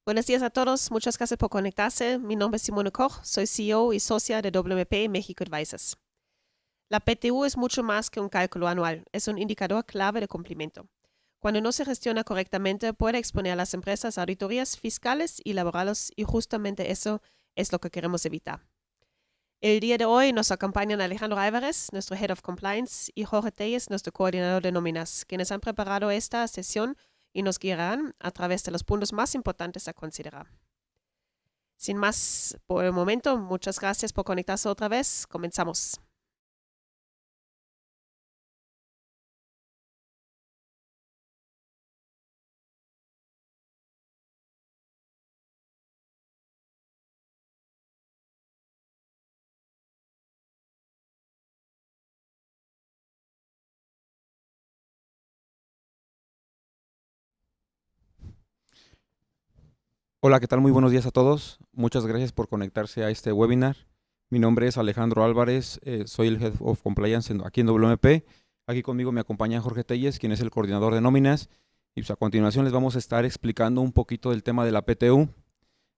Buenos días a todos, muchas gracias por conectarse. Mi nombre es Simone Koch, soy CEO y socia de WP México Advisors. La PTU es mucho más que un cálculo anual, es un indicador clave de cumplimiento. Cuando no se gestiona correctamente, puede exponer a las empresas a auditorías fiscales y laborales y justamente eso es lo que queremos evitar. El día de hoy nos acompañan Alejandro Álvarez, nuestro Head of Compliance, y Jorge Telles, nuestro coordinador de nóminas, quienes han preparado esta sesión y nos guiarán a través de los puntos más importantes a considerar. Sin más por el momento, muchas gracias por conectarse otra vez. Comenzamos. Hola, ¿qué tal? Muy buenos días a todos. Muchas gracias por conectarse a este webinar. Mi nombre es Alejandro Álvarez, soy el Head of Compliance aquí en WMP. Aquí conmigo me acompaña Jorge Telles, quien es el coordinador de nóminas. Y pues a continuación les vamos a estar explicando un poquito del tema de la PTU.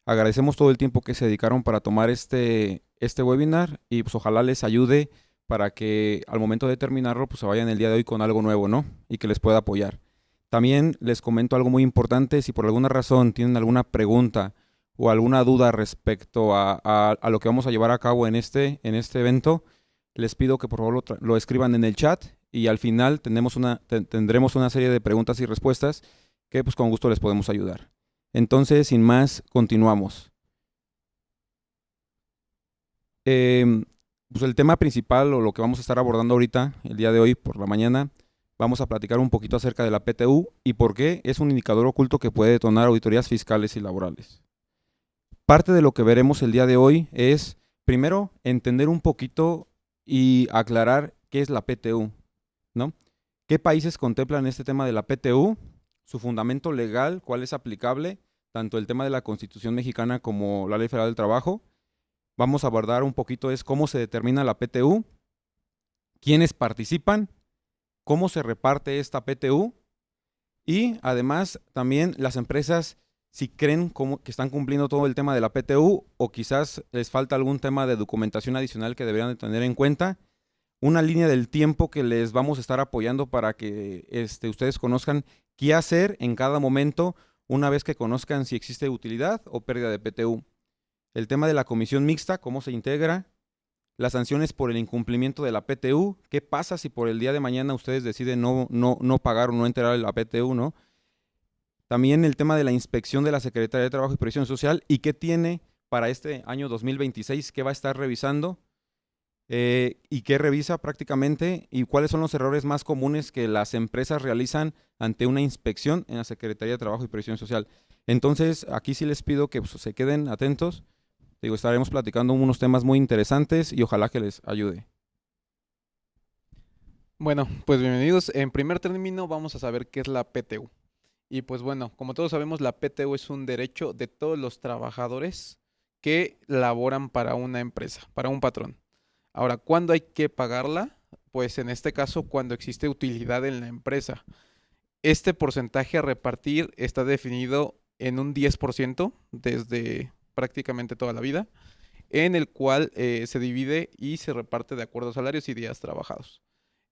Agradecemos todo el tiempo que se dedicaron para tomar este webinar y pues ojalá les ayude para que al momento de terminarlo pues se vayan el día de hoy con algo nuevo, ¿no? Y que les pueda apoyar. También les comento algo muy importante, si por alguna razón tienen alguna pregunta o alguna duda respecto a lo que vamos a llevar a cabo en este evento, les pido que por favor lo escriban en el chat y al final tendremos una serie de preguntas y respuestas que pues con gusto les podemos ayudar. Entonces, sin más, continuamos. Pues el tema principal o lo que vamos a estar abordando ahorita, el día de hoy por la mañana, vamos a platicar un poquito acerca de la PTU y por qué es un indicador oculto que puede detonar auditorías fiscales y laborales. Parte de lo que veremos el día de hoy es, primero, entender un poquito y aclarar qué es la PTU, ¿no? ¿Qué países contemplan este tema de la PTU? Su fundamento legal, cuál es aplicable, tanto el tema de la Constitución mexicana como la Ley Federal del Trabajo. Vamos a abordar un poquito es cómo se determina la PTU, quiénes participan, cómo se reparte esta PTU y además también las empresas si creen que están cumpliendo todo el tema de la PTU o quizás les falta algún tema de documentación adicional que deberían de tener en cuenta. Una línea del tiempo que les vamos a estar apoyando para que ustedes conozcan qué hacer en cada momento una vez que conozcan si existe utilidad o pérdida de PTU. El tema de la comisión mixta, cómo se integra, las sanciones por el incumplimiento de la PTU, qué pasa si por el día de mañana ustedes deciden no pagar o no enterar la PTU, ¿no? También el tema de la inspección de la Secretaría de Trabajo y Previsión Social y qué tiene para este año 2026, qué va a estar revisando y qué revisa prácticamente y cuáles son los errores más comunes que las empresas realizan ante una inspección en la Secretaría de Trabajo y Previsión Social. Entonces, aquí sí les pido que pues, se queden atentos. Digo, estaremos platicando unos temas muy interesantes y ojalá que les ayude. Bueno, pues bienvenidos. En primer término vamos a saber qué es la PTU. Y pues bueno, como todos sabemos, la PTU es un derecho de todos los trabajadores que laboran para una empresa, para un patrón. Ahora, ¿cuándo hay que pagarla? Pues en este caso, cuando existe utilidad en la empresa. Este porcentaje a repartir está definido en un 10% desde prácticamente toda la vida, en el cual se divide y se reparte de acuerdo a salarios y días trabajados.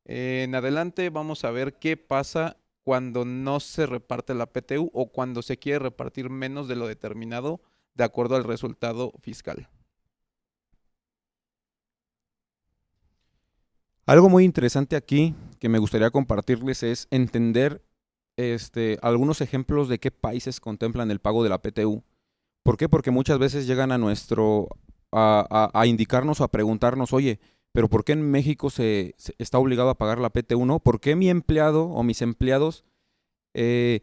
En adelante vamos a ver qué pasa cuando no se reparte la PTU o cuando se quiere repartir menos de lo determinado de acuerdo al resultado fiscal. Algo muy interesante aquí que me gustaría compartirles es entender algunos ejemplos de qué países contemplan el pago de la PTU. ¿Por qué? Porque muchas veces llegan a indicarnos o a preguntarnos, oye, pero ¿por qué en México se está obligado a pagar la PTU, no? ¿Por qué mi empleado o mis empleados eh,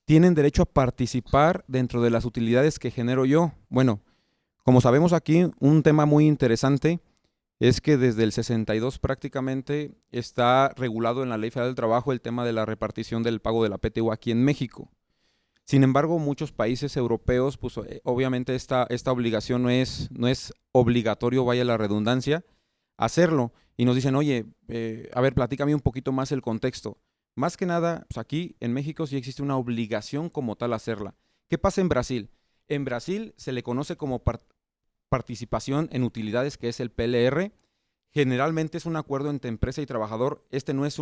tienen derecho a participar dentro de las utilidades que genero yo? Bueno, como sabemos aquí, un tema muy interesante es que desde el 62 prácticamente está regulado en la Ley Federal del Trabajo el tema de la repartición del pago de la PTU aquí en México. Sin embargo, muchos países europeos, pues obviamente esta obligación no es obligatorio, vaya la redundancia, hacerlo. Y nos dicen, oye, a ver, platícame un poquito más el contexto. Más que nada, pues aquí en México sí existe una obligación como tal hacerla. ¿Qué pasa en Brasil? En Brasil se le conoce como participación en utilidades, que es el PLR. Generalmente es un acuerdo entre empresa y trabajador. Este no es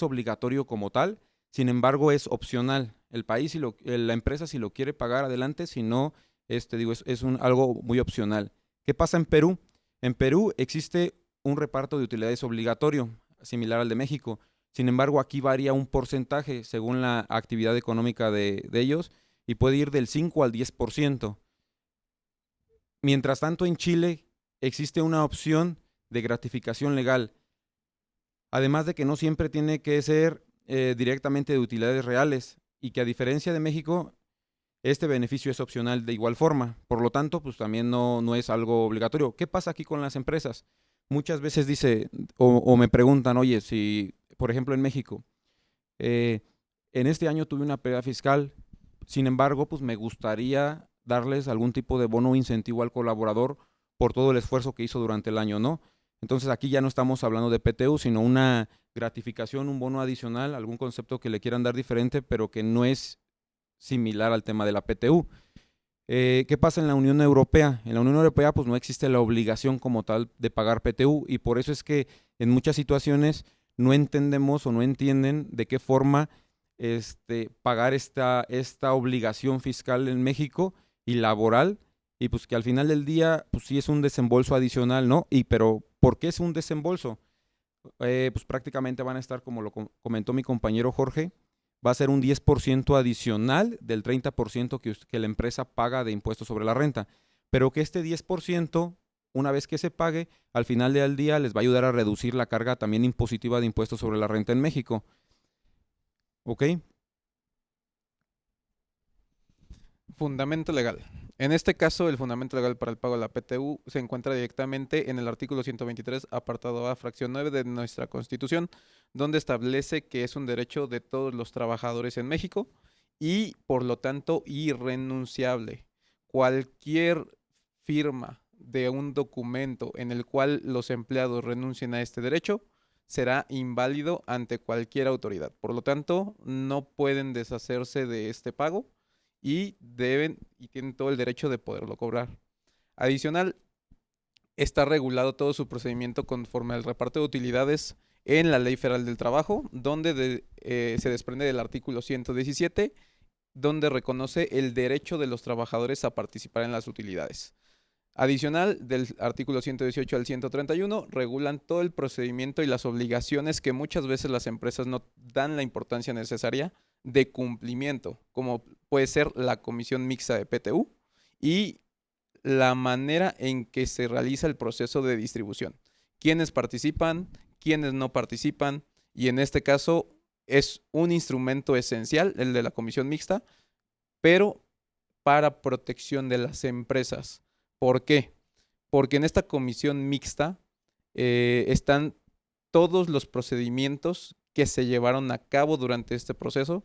obligatorio como tal, sin embargo es opcional. El país, la empresa, si lo quiere pagar, adelante, si no, es algo muy opcional. ¿Qué pasa en Perú? En Perú existe un reparto de utilidades obligatorio, similar al de México. Sin embargo, aquí varía un porcentaje según la actividad económica de ellos y puede ir del 5 al 10%. Mientras tanto, en Chile existe una opción de gratificación legal, además de que no siempre tiene que ser directamente de utilidades reales y que a diferencia de México, este beneficio es opcional de igual forma. Por lo tanto, pues también no es algo obligatorio. ¿Qué pasa aquí con las empresas? Muchas veces dice o me preguntan, oye, si, por ejemplo, en México, en este año tuve una pérdida fiscal, sin embargo, pues me gustaría darles algún tipo de bono o incentivo al colaborador por todo el esfuerzo que hizo durante el año, ¿no? Entonces aquí ya no estamos hablando de PTU, sino una gratificación, un bono adicional, algún concepto que le quieran dar diferente, pero que no es similar al tema de la PTU. ¿Qué pasa en la Unión Europea? En la Unión Europea pues no existe la obligación como tal de pagar PTU y por eso es que en muchas situaciones no entendemos o no entienden de qué forma pagar esta obligación fiscal en México y laboral, y pues que al final del día pues sí es un desembolso adicional, ¿no? Pero ¿por qué es un desembolso? Pues prácticamente van a estar, como lo comentó mi compañero Jorge, va a ser un 10% adicional del 30% que la empresa paga de impuestos sobre la renta, pero que este 10%, una vez que se pague, al final del día les va a ayudar a reducir la carga también impositiva de impuestos sobre la renta en México. ¿Ok? Fundamento legal. En este caso, el fundamento legal para el pago de la PTU se encuentra directamente en el artículo 123, apartado A, fracción 9 de nuestra Constitución, donde establece que es un derecho de todos los trabajadores en México y, por lo tanto, irrenunciable. Cualquier firma de un documento en el cual los empleados renuncien a este derecho será inválido ante cualquier autoridad. Por lo tanto, no pueden deshacerse de este pago y tienen todo el derecho de poderlo cobrar. Adicional, está regulado todo su procedimiento conforme al reparto de utilidades en la Ley Federal del Trabajo, donde se desprende del artículo 117, donde reconoce el derecho de los trabajadores a participar en las utilidades. Adicional, del artículo 118 al 131, regulan todo el procedimiento y las obligaciones que muchas veces las empresas no dan la importancia necesaria de cumplimiento, como puede ser la comisión mixta de PTU y la manera en que se realiza el proceso de distribución. Quiénes participan, quiénes no participan, y en este caso es un instrumento esencial, el de la comisión mixta, pero para protección de las empresas. ¿Por qué? Porque en esta comisión mixta están todos los procedimientos que se llevaron a cabo durante este proceso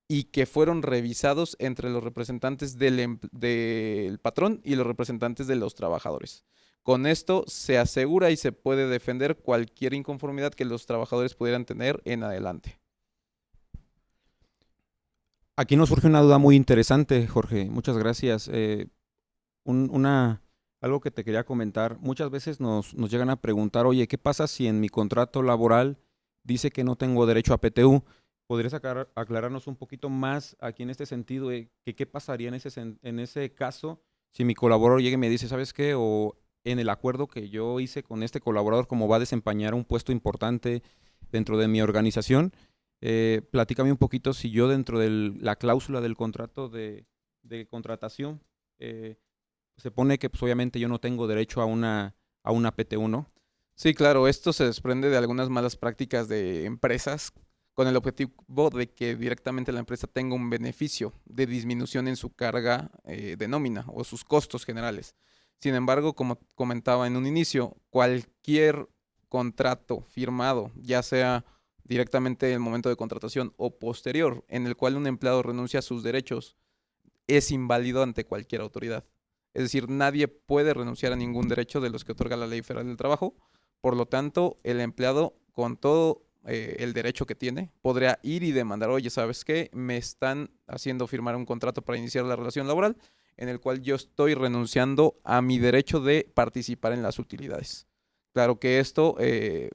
y que fueron revisados entre los representantes del patrón y los representantes de los trabajadores. Con esto se asegura y se puede defender cualquier inconformidad que los trabajadores pudieran tener en adelante. Aquí nos surge una duda muy interesante, Jorge. Muchas gracias. Algo que te quería comentar. Muchas veces nos llegan a preguntar, oye, ¿qué pasa si en mi contrato laboral dice que no tengo derecho a PTU? ¿Podrías aclararnos un poquito más aquí en este sentido de que qué pasaría en ese caso si mi colaborador llega y me dice, ¿sabes qué? O en el acuerdo que yo hice con este colaborador, como va a desempeñar un puesto importante dentro de mi organización, platícame un poquito si yo dentro de la cláusula del contrato de contratación se pone que pues, obviamente yo no tengo derecho a una PTU, ¿no? Sí, claro, esto se desprende de algunas malas prácticas de empresas con el objetivo de que directamente la empresa tenga un beneficio de disminución en su carga de nómina o sus costos generales. Sin embargo, como comentaba en un inicio, cualquier contrato firmado, ya sea directamente en el momento de contratación o posterior, en el cual un empleado renuncia a sus derechos, es inválido ante cualquier autoridad. Es decir, nadie puede renunciar a ningún derecho de los que otorga la Ley Federal del Trabajo. Por lo tanto, el empleado, con todo el derecho que tiene, podría ir y demandar, oye, ¿sabes qué? Me están haciendo firmar un contrato para iniciar la relación laboral, en el cual yo estoy renunciando a mi derecho de participar en las utilidades. Claro que esto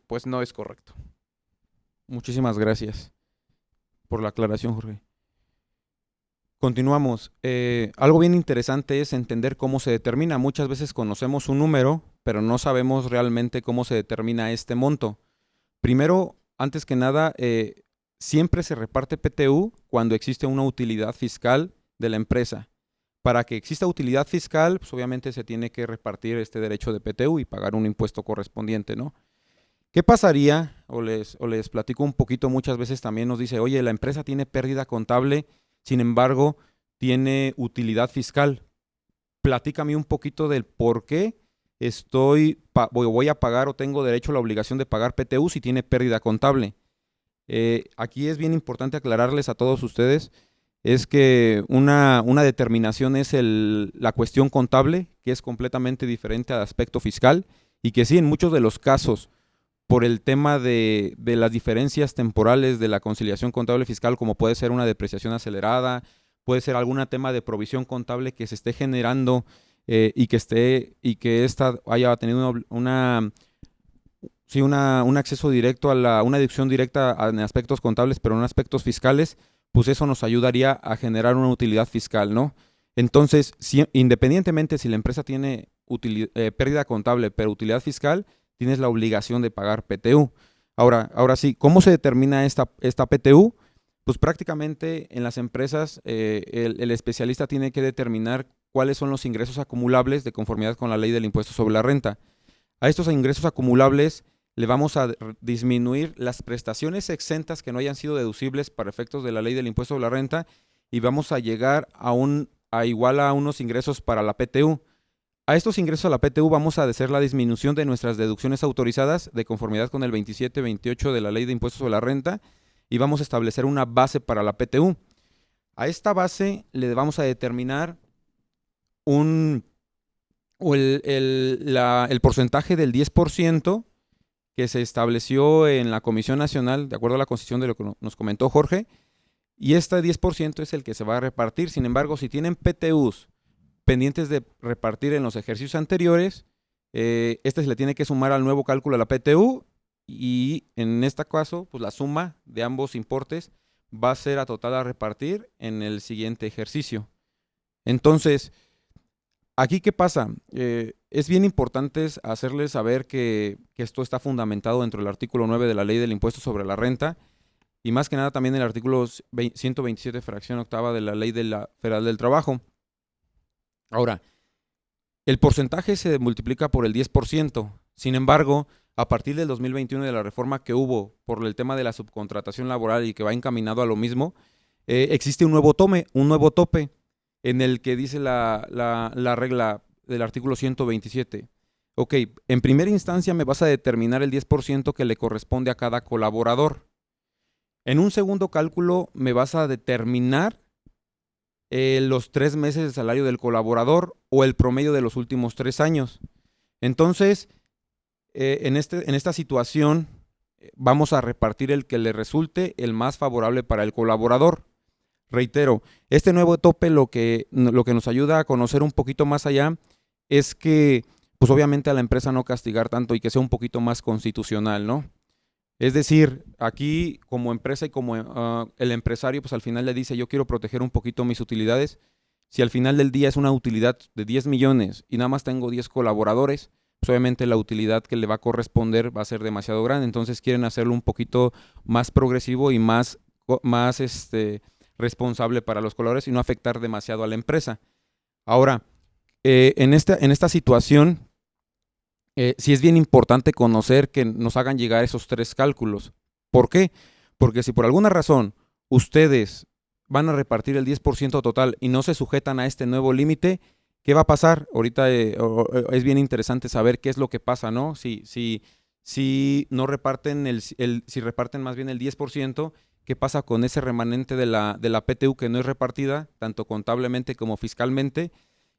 pues no es correcto. Muchísimas gracias por la aclaración, Jorge. Continuamos. Algo bien interesante es entender cómo se determina. Muchas veces conocemos un número, pero no sabemos realmente cómo se determina este monto. Primero, antes que nada, siempre se reparte PTU cuando existe una utilidad fiscal de la empresa. Para que exista utilidad fiscal, pues obviamente se tiene que repartir este derecho de PTU y pagar un impuesto correspondiente, ¿no? ¿Qué pasaría? O les platico un poquito, muchas veces también nos dice, oye, la empresa tiene pérdida contable, sin embargo, tiene utilidad fiscal. Platícame un poquito del por qué voy a pagar o tengo derecho a la obligación de pagar PTU si tiene pérdida contable. Aquí es bien importante aclararles a todos ustedes, es que una determinación es la cuestión contable, que es completamente diferente al aspecto fiscal, y que sí, en muchos de los casos, por el tema de las diferencias temporales de la conciliación contable fiscal, como puede ser una depreciación acelerada, puede ser algún tema de provisión contable que se esté generando y que ésta haya tenido un acceso directo una deducción directa en aspectos contables, pero en aspectos fiscales, pues eso nos ayudaría a generar una utilidad fiscal, ¿no? Entonces, independientemente si la empresa tiene pérdida contable, pero utilidad fiscal, tienes la obligación de pagar PTU. Ahora sí, ¿cómo se determina esta PTU? Pues prácticamente en las empresas el especialista tiene que determinar cuáles son los ingresos acumulables de conformidad con la ley del impuesto sobre la renta. A estos ingresos acumulables le vamos a disminuir las prestaciones exentas que no hayan sido deducibles para efectos de la ley del impuesto sobre la renta y vamos a llegar igual a unos ingresos para la PTU. A estos ingresos a la PTU vamos a hacer la disminución de nuestras deducciones autorizadas de conformidad con el 27-28 de la ley de impuestos sobre la renta y vamos a establecer una base para la PTU. A esta base le vamos a determinar el porcentaje del 10% que se estableció en la Comisión Nacional, de acuerdo a la Constitución de lo que nos comentó Jorge, y este 10% es el que se va a repartir. Sin embargo, si tienen PTUs pendientes de repartir en los ejercicios anteriores, se le tiene que sumar al nuevo cálculo de la PTU y en este caso, pues la suma de ambos importes va a ser a total a repartir en el siguiente ejercicio. Entonces, ¿aquí qué pasa? Es bien importante hacerles saber que esto está fundamentado dentro del artículo 9 de la Ley del Impuesto sobre la Renta y más que nada también el artículo 127, fracción octava de la Ley Federal del Trabajo. Ahora, el porcentaje se multiplica por el 10%. Sin embargo, a partir del 2021 de la reforma que hubo por el tema de la subcontratación laboral y que va encaminado a lo mismo, existe un nuevo tope en el que dice la regla del artículo 127. Ok, en primera instancia me vas a determinar el 10% que le corresponde a cada colaborador. En un segundo cálculo me vas a determinar los 3 meses de salario del colaborador o el promedio de los últimos 3 años. Entonces, en esta situación vamos a repartir el que le resulte el más favorable para el colaborador. Reitero, este nuevo tope lo que nos ayuda a conocer un poquito más allá es que, pues obviamente a la empresa no castigar tanto y que sea un poquito más constitucional, ¿no? Es decir, aquí como empresa y como el empresario, pues al final le dice, yo quiero proteger un poquito mis utilidades. Si al final del día es una utilidad de 10 millones y nada más tengo 10 colaboradores, pues obviamente la utilidad que le va a corresponder va a ser demasiado grande. Entonces quieren hacerlo un poquito más progresivo y más responsable para los colaboradores y no afectar demasiado a la empresa. Ahora, en esta situación, sí es bien importante conocer que nos hagan llegar esos 3 cálculos. ¿Por qué? Porque si por alguna razón ustedes van a repartir el 10% total y no se sujetan a este nuevo límite, ¿qué va a pasar? Ahorita es bien interesante saber qué es lo que pasa, ¿no? Si no reparten si reparten más bien el 10%, ¿qué pasa con ese remanente de la PTU que no es repartida, tanto contablemente como fiscalmente?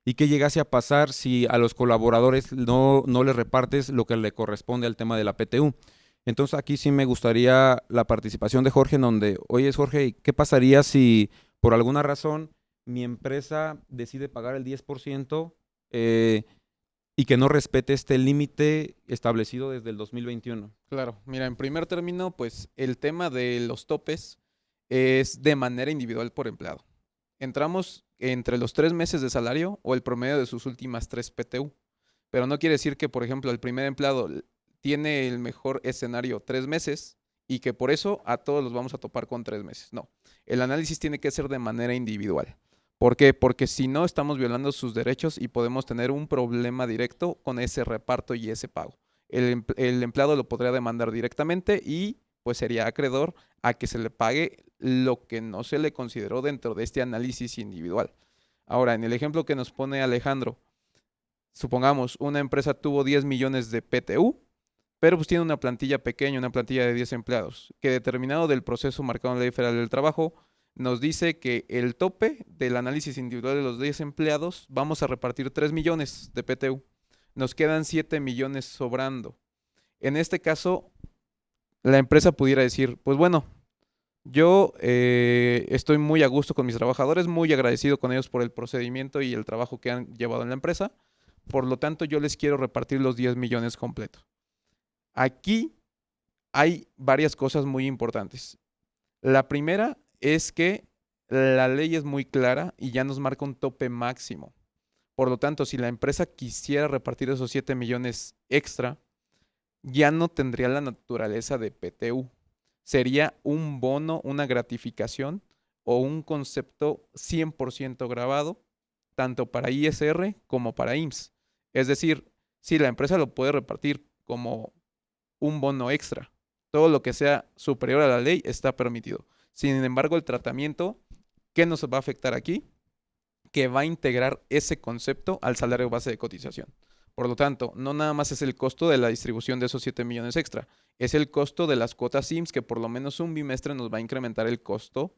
¿Y qué llegase a pasar si a los colaboradores no les repartes lo que le corresponde al tema de la PTU? Entonces aquí sí me gustaría la participación de Jorge en donde, oye Jorge, ¿qué pasaría si por alguna razón mi empresa decide pagar el 10% y que no respete este límite establecido desde el 2021? Claro, mira, en primer término, pues el tema de los topes es de manera individual por empleado. Entramos entre los 3 meses de salario o el promedio de sus últimas 3 PTU. Pero no quiere decir que, por ejemplo, el primer empleado tiene el mejor escenario 3 meses y que por eso a todos los vamos a topar con 3 meses. No, el análisis tiene que ser de manera individual. ¿Por qué? Porque si no, estamos violando sus derechos y podemos tener un problema directo con ese reparto y ese pago. El empleado lo podría demandar directamente y pues sería acreedor a que se le pague lo que no se le consideró dentro de este análisis individual. Ahora, en el ejemplo que nos pone Alejandro, supongamos una empresa tuvo 10 millones de PTU, pero pues tiene una plantilla pequeña, una plantilla de 10 empleados, que determinado del proceso marcado en la Ley Federal del Trabajo, nos dice que el tope del análisis individual de los 10 empleados, vamos a repartir 3 millones de PTU. Nos quedan 7 millones sobrando. En este caso, la empresa pudiera decir, pues bueno, yo estoy muy a gusto con mis trabajadores, muy agradecido con ellos por el procedimiento y el trabajo que han llevado en la empresa. Por lo tanto, yo les quiero repartir los 10 millones completos. Aquí hay varias cosas muy importantes. La primera es que la ley es muy clara y ya nos marca un tope máximo. Por lo tanto, si la empresa quisiera repartir esos 7 millones extra, ya no tendría la naturaleza de PTU. Sería un bono, una gratificación o un concepto 100% grabado, tanto para ISR como para IMSS. Es decir, si la empresa lo puede repartir como un bono extra, todo lo que sea superior a la ley está permitido. Sin embargo, el tratamiento, ¿qué nos va a afectar aquí? Que va a integrar ese concepto al salario base de cotización. Por lo tanto, no nada más es el costo de la distribución de esos 7 millones extra, es el costo de las cuotas IMSS, que por lo menos un bimestre nos va a incrementar el costo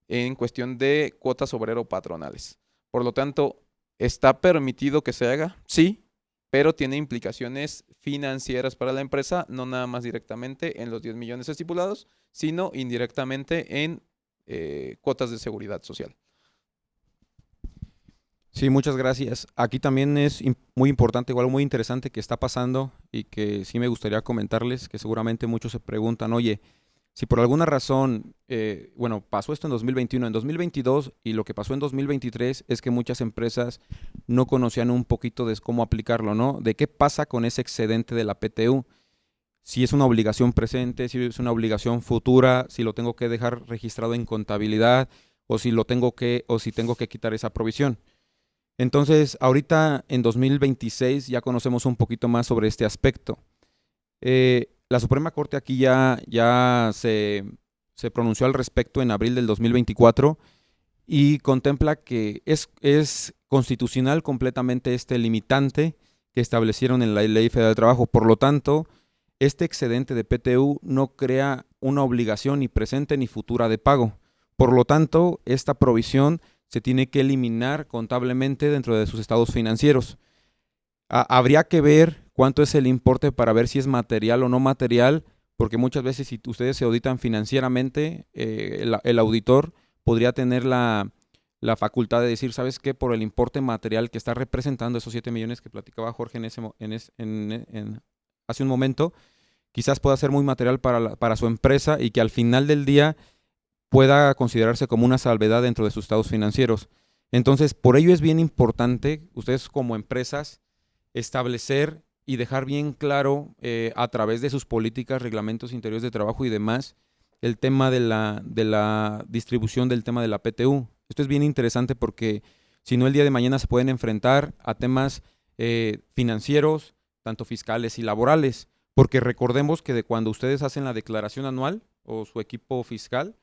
en cuestión de cuotas obrero-patronales. Por lo tanto, ¿está permitido que se haga? Sí, pero tiene implicaciones financieras para la empresa, no nada más directamente en los 10 millones estipulados, sino indirectamente en cuotas de seguridad social. Sí, muchas gracias. Aquí también es muy importante, igual muy interesante que está pasando y que sí me gustaría comentarles, que seguramente muchos se preguntan, oye, si por alguna razón, bueno, pasó esto en 2021, en 2022 y lo que pasó en 2023 es que muchas empresas no conocían un poquito de cómo aplicarlo, ¿no? De qué pasa con ese excedente de la PTU. Si es una obligación presente, si es una obligación futura, si lo tengo que dejar registrado en contabilidad o si lo tengo que, o si tengo que quitar esa provisión. Entonces, ahorita en 2026 ya conocemos un poquito más sobre este aspecto. La Suprema Corte aquí ya se pronunció al respecto en abril del 2024 y contempla que es constitucional completamente este limitante que establecieron en la Ley Federal del Trabajo. Por lo tanto, este excedente de PTU no crea una obligación ni presente ni futura de pago. Por lo tanto, esta provisión se tiene que eliminar contablemente dentro de sus estados financieros. Habría que ver cuánto es el importe para ver si es material o no material, porque muchas veces si ustedes se auditan financieramente, el auditor podría tener la facultad de decir, ¿sabes qué? Por el importe material que está representando esos 7 millones que platicaba Jorge hace un momento, quizás pueda ser muy material para su empresa y que al final del día pueda considerarse como una salvedad dentro de sus estados financieros. Entonces, por ello es bien importante, ustedes como empresas, establecer y dejar bien claro a través de sus políticas, reglamentos interiores de trabajo y demás, el tema de la distribución del tema de la PTU. Esto es bien interesante porque si no el día de mañana se pueden enfrentar a temas financieros, tanto fiscales y laborales, porque recordemos que de cuando ustedes hacen la declaración anual o su equipo fiscal,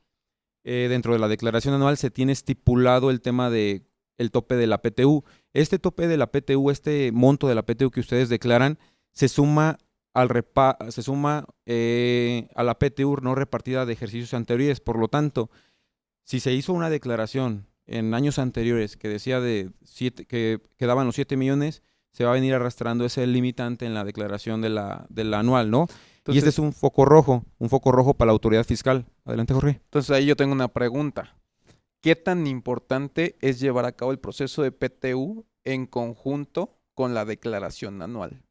dentro de la declaración anual se tiene estipulado el tema de el tope de la PTU. Este tope de la PTU, este monto de la PTU que ustedes declaran, se suma a la PTU no repartida de ejercicios anteriores. Por lo tanto, si se hizo una declaración en años anteriores que decía que quedaban los 7 millones, se va a venir arrastrando ese limitante en la declaración de la anual, ¿no? Entonces, y este es un foco rojo para la autoridad fiscal. Adelante, Jorge. Entonces ahí yo tengo una pregunta. ¿qué tan importante es llevar a cabo el proceso de PTU en conjunto con la declaración anual?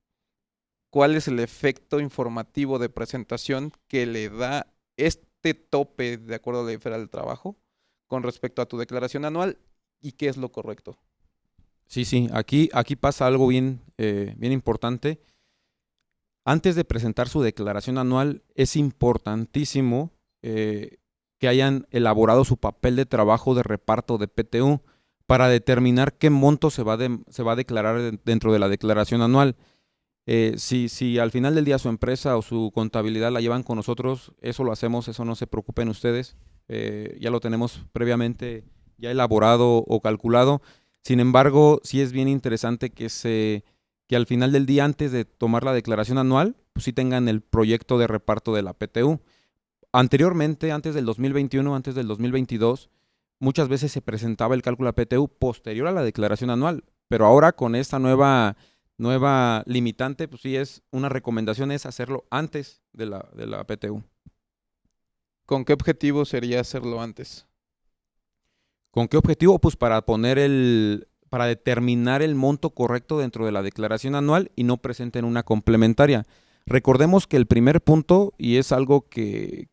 ¿Cuál es el efecto informativo de presentación que le da este tope de acuerdo a la Ley Federal del Trabajo con respecto a tu declaración anual y qué es lo correcto? Sí, aquí pasa algo bien importante. Antes de presentar su declaración anual, es importantísimo que hayan elaborado su papel de trabajo de reparto de PTU para determinar qué monto se va a declarar dentro de la declaración anual. Si al final del día su empresa o su contabilidad la llevan con nosotros, eso lo hacemos, eso no se preocupen ustedes. Ya lo tenemos previamente ya elaborado o calculado. Sin embargo, sí es bien interesante que al final del día, antes de tomar la declaración anual, pues sí tengan el proyecto de reparto de la PTU. Anteriormente, antes del 2021, antes del 2022, muchas veces se presentaba el cálculo de la PTU posterior a la declaración anual, pero ahora con esta nueva limitante, pues sí es una recomendación es hacerlo antes de la PTU. ¿Con qué objetivo sería hacerlo antes? ¿Con qué objetivo? Pues para determinar el monto correcto dentro de la declaración anual y no presenten una complementaria. Recordemos que el primer punto, y es algo que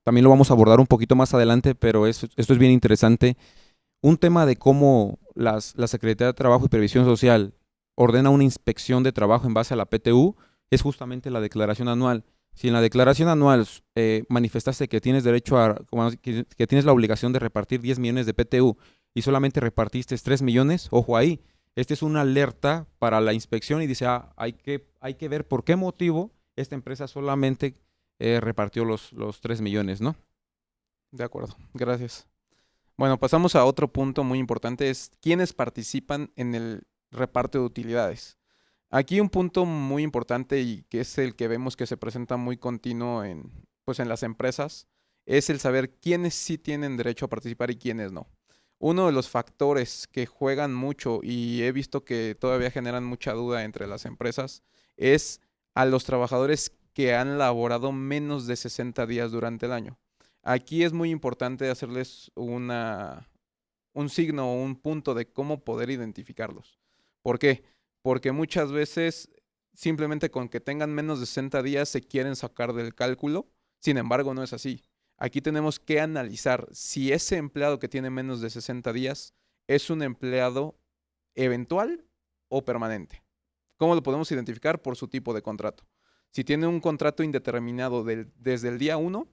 también lo vamos a abordar un poquito más adelante, pero esto es bien interesante, un tema de cómo la Secretaría de Trabajo y Previsión Social ordena una inspección de trabajo en base a la PTU es justamente la declaración anual. Si en la declaración anual manifestaste que tienes que tienes la obligación de repartir 10 millones de PTU y solamente repartiste 3 millones, ojo ahí, esta es una alerta para la inspección y dice, hay que ver por qué motivo esta empresa solamente repartió los 3 millones, ¿no? De acuerdo, gracias. Bueno, pasamos a otro punto muy importante, es quiénes participan en el reparto de utilidades. Aquí un punto muy importante y que es el que vemos que se presenta muy continuo pues en las empresas, es el saber quiénes sí tienen derecho a participar y quiénes no. Uno de los factores que juegan mucho y he visto que todavía generan mucha duda entre las empresas es a los trabajadores que han laborado menos de 60 días durante el año. Aquí es muy importante hacerles un signo o un punto de cómo poder identificarlos. ¿Por qué? Porque muchas veces simplemente con que tengan menos de 60 días se quieren sacar del cálculo, sin embargo no es así. Aquí tenemos que analizar si ese empleado que tiene menos de 60 días es un empleado eventual o permanente. ¿Cómo lo podemos identificar? Por su tipo de contrato. Si tiene un contrato indeterminado desde el día 1,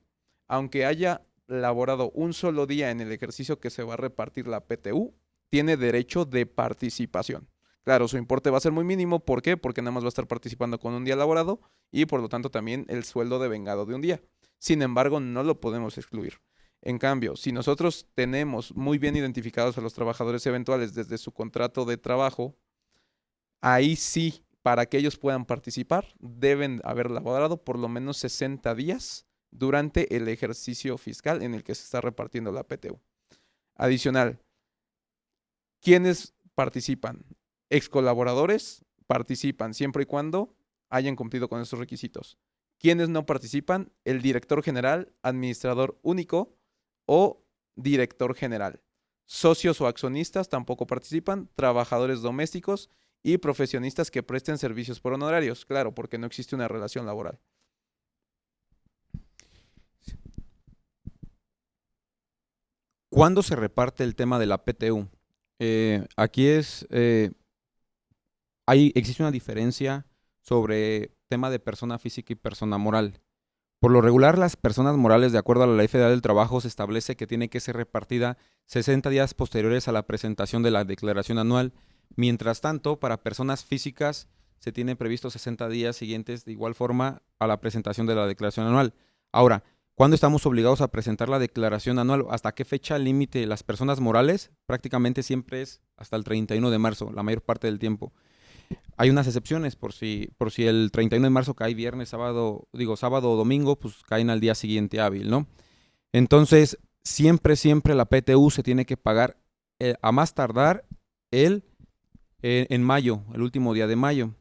aunque haya laborado un solo día en el ejercicio que se va a repartir la PTU, tiene derecho de participación. Claro, su importe va a ser muy mínimo. ¿Por qué? Porque nada más va a estar participando con un día laborado y por lo tanto también el sueldo devengado de un día. Sin embargo, no lo podemos excluir. En cambio, si nosotros tenemos muy bien identificados a los trabajadores eventuales desde su contrato de trabajo, ahí sí, para que ellos puedan participar, deben haber laborado por lo menos 60 días durante el ejercicio fiscal en el que se está repartiendo la PTU. Adicional, ¿quiénes participan? Ex colaboradores participan siempre y cuando hayan cumplido con esos requisitos. ¿Quiénes no participan? El director general, administrador único o director general. Socios o accionistas tampoco participan, trabajadores domésticos y profesionistas que presten servicios por honorarios, claro, porque no existe una relación laboral. ¿Cuándo se reparte el tema de la PTU? Aquí existe una diferencia sobre tema de persona física y persona moral. Por lo regular, las personas morales, de acuerdo a la Ley Federal del Trabajo, se establece que tiene que ser repartida 60 días posteriores a la presentación de la declaración anual. Mientras tanto, para personas físicas se tienen previstos 60 días siguientes de igual forma a la presentación de la declaración anual. Ahora, ¿cuándo estamos obligados a presentar la declaración anual? ¿Hasta qué fecha límite? Las personas morales prácticamente siempre es hasta el 31 de marzo, la mayor parte del tiempo. Hay unas excepciones, por si el 31 de marzo cae viernes, sábado o domingo, pues caen al día siguiente hábil, ¿no? Entonces, siempre la PTU se tiene que pagar a más tardar en mayo, el último día de mayo.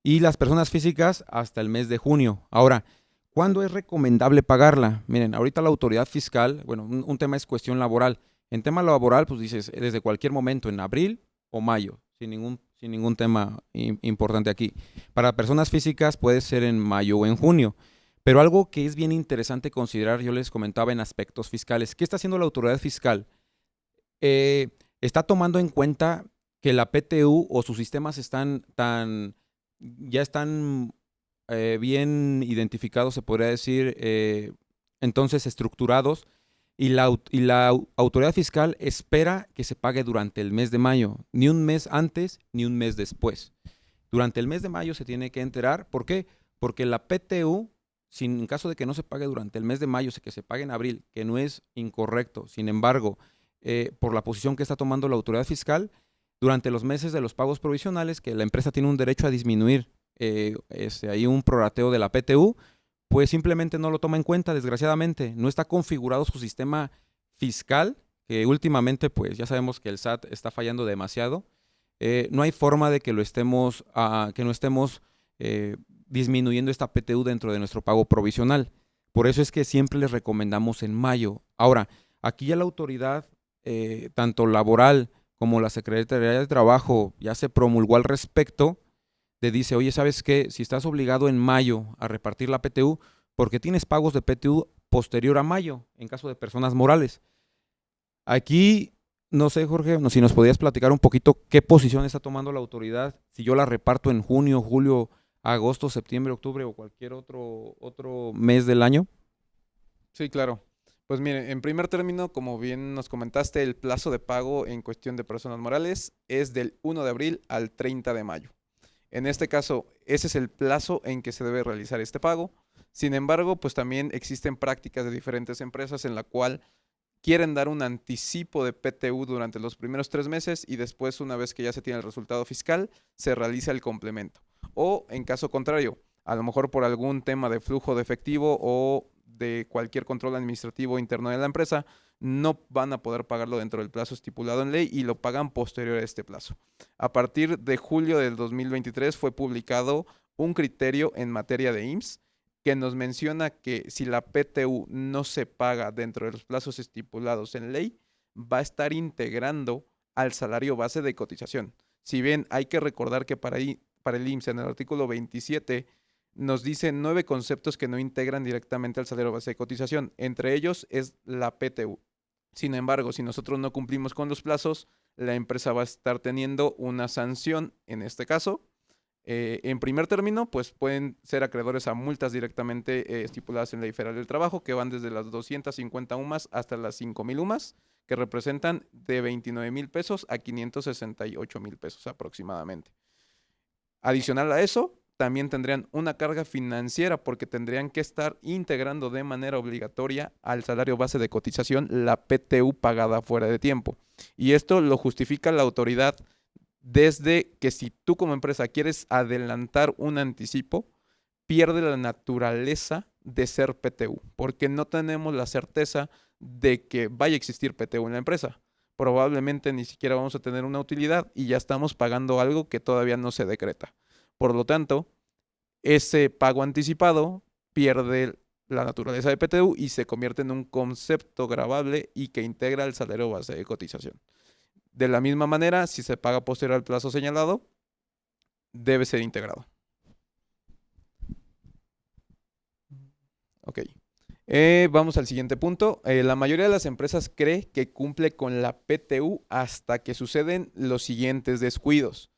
Y las personas físicas hasta el mes de junio. Ahora, ¿Cuándo es recomendable pagarla? Miren, ahorita la autoridad fiscal, bueno, un tema es cuestión laboral. En tema laboral, pues dices, desde cualquier momento, en abril o mayo, sin ningún tema importante aquí. Para personas físicas puede ser en mayo o en junio. Pero algo que es bien interesante considerar, yo les comentaba en aspectos fiscales, ¿qué está haciendo la autoridad fiscal? Está tomando en cuenta que la PTU o sus sistemas ya están bien identificados, se podría decir, entonces estructurados, y la autoridad fiscal espera que se pague durante el mes de mayo, ni un mes antes ni un mes después. Durante el mes de mayo se tiene que enterar. ¿Por qué? Porque la PTU, en caso de que no se pague durante el mes de mayo, que se pague en abril, que no es incorrecto, sin embargo, por la posición que está tomando la autoridad fiscal, durante los meses de los pagos provisionales, que la empresa tiene un derecho a disminuir ahí un prorrateo de la PTU, pues simplemente no lo toma en cuenta, desgraciadamente. No está configurado su sistema fiscal, que últimamente, pues ya sabemos que el SAT está fallando demasiado. No hay forma de que no estemos disminuyendo esta PTU dentro de nuestro pago provisional. Por eso es que siempre les recomendamos en mayo. Ahora, aquí ya la autoridad, tanto laboral como la Secretaría de Trabajo, ya se promulgó al respecto. Te dice, oye, ¿sabes qué? Si estás obligado en mayo a repartir la PTU, porque tienes pagos de PTU posterior a mayo, en caso de personas morales. Aquí, no sé, Jorge, si nos podías platicar un poquito qué posición está tomando la autoridad, si yo la reparto en junio, julio, agosto, septiembre, octubre o cualquier otro mes del año. Sí, claro. Pues mire, en primer término, como bien nos comentaste, el plazo de pago en cuestión de personas morales es del 1 de abril al 30 de mayo. En este caso, ese es el plazo en que se debe realizar este pago. Sin embargo, pues también existen prácticas de diferentes empresas en la cual quieren dar un anticipo de PTU durante los primeros 3 meses y después, una vez que ya se tiene el resultado fiscal, se realiza el complemento. O en caso contrario, a lo mejor por algún tema de flujo de efectivo o de cualquier control administrativo interno de la empresa, no van a poder pagarlo dentro del plazo estipulado en ley y lo pagan posterior a este plazo. A partir de julio del 2023 fue publicado un criterio en materia de IMSS que nos menciona que si la PTU no se paga dentro de los plazos estipulados en ley, va a estar integrando al salario base de cotización. Si bien hay que recordar que para el IMSS en el artículo 27 nos dice 9 conceptos que no integran directamente al salario base de cotización. Entre ellos es la PTU. Sin embargo, si nosotros no cumplimos con los plazos, la empresa va a estar teniendo una sanción, en este caso. En primer término, pues pueden ser acreedores a multas directamente estipuladas en la Ley Federal del Trabajo, que van desde las 250 UMAS hasta las 5,000 UMAS, que representan de 29,000 pesos a 568,000 pesos aproximadamente. Adicional a eso, también tendrían una carga financiera porque tendrían que estar integrando de manera obligatoria al salario base de cotización la PTU pagada fuera de tiempo. Y esto lo justifica la autoridad desde que si tú como empresa quieres adelantar un anticipo, pierde la naturaleza de ser PTU, porque no tenemos la certeza de que vaya a existir PTU en la empresa. Probablemente ni siquiera vamos a tener una utilidad y ya estamos pagando algo que todavía no se decreta. Por lo tanto, ese pago anticipado pierde la naturaleza de PTU y se convierte en un concepto gravable y que integra el salario base de cotización. De la misma manera, si se paga posterior al plazo señalado, debe ser integrado. Ok. Vamos al siguiente punto. La mayoría de las empresas cree que cumple con la PTU hasta que suceden los siguientes descuidos.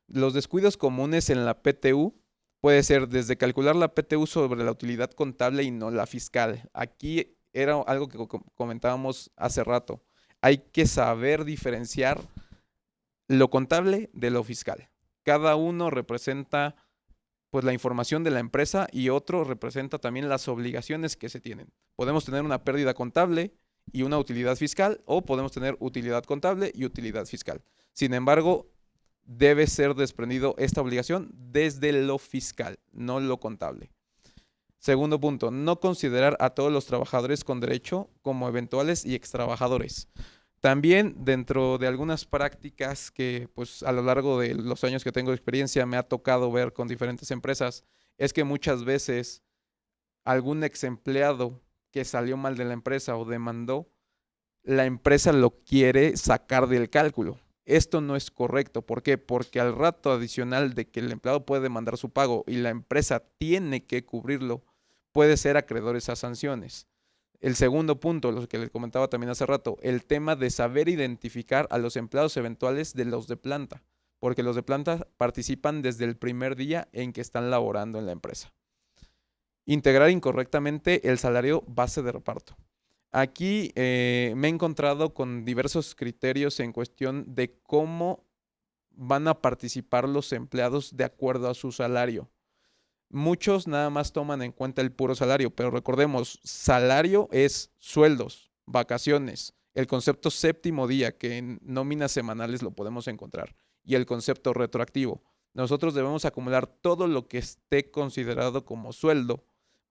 Los descuidos comunes en la PTU puede ser desde calcular la PTU sobre la utilidad contable y no la fiscal. Aquí era algo que comentábamos hace rato. Hay que saber diferenciar lo contable de lo fiscal. Cada uno representa pues la información de la empresa y otro representa también las obligaciones que se tienen. Podemos tener una pérdida contable y una utilidad fiscal, o podemos tener utilidad contable y utilidad fiscal. Sin embargo, debe ser desprendido esta obligación desde lo fiscal, no lo contable. Segundo punto, no considerar a todos los trabajadores con derecho como eventuales y extrabajadores. También dentro de algunas prácticas que pues a lo largo de los años que tengo de experiencia me ha tocado ver con diferentes empresas, es que muchas veces algún ex empleado que salió mal de la empresa o demandó, la empresa lo quiere sacar del cálculo. Esto no es correcto. ¿Por qué? Porque al rato adicional de que el empleado puede demandar su pago y la empresa tiene que cubrirlo, puede ser acreedores a sanciones. El segundo punto, lo que les comentaba también hace rato, el tema de saber identificar a los empleados eventuales de los de planta, porque los de planta participan desde el primer día en que están laborando en la empresa. Integrar incorrectamente el salario base de reparto. Aquí me he encontrado con diversos criterios en cuestión de cómo van a participar los empleados de acuerdo a su salario. Muchos nada más toman en cuenta el puro salario, pero recordemos, salario es sueldos, vacaciones, el concepto séptimo día, que en nóminas semanales lo podemos encontrar, y el concepto retroactivo. Nosotros debemos acumular todo lo que esté considerado como sueldo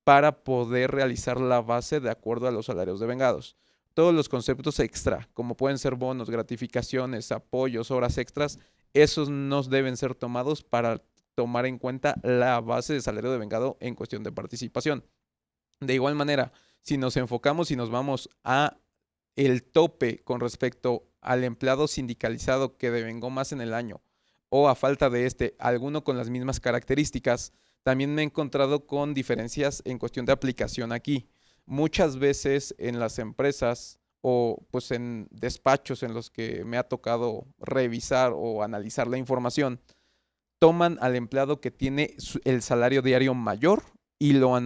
para poder realizar la base de acuerdo a los salarios devengados. Todos los conceptos extra, como pueden ser bonos, gratificaciones, apoyos, horas extras, esos no deben ser tomados para tomar en cuenta la base de salario devengado en cuestión de participación. De igual manera, si nos enfocamos y nos vamos a el tope con respecto al empleado sindicalizado que devengó más en el año o a falta de alguno con las mismas características, también me he encontrado con diferencias en cuestión de aplicación aquí. Muchas veces en las empresas o pues en despachos en los que me ha tocado revisar o analizar la información, toman al empleado que tiene el salario diario mayor y lo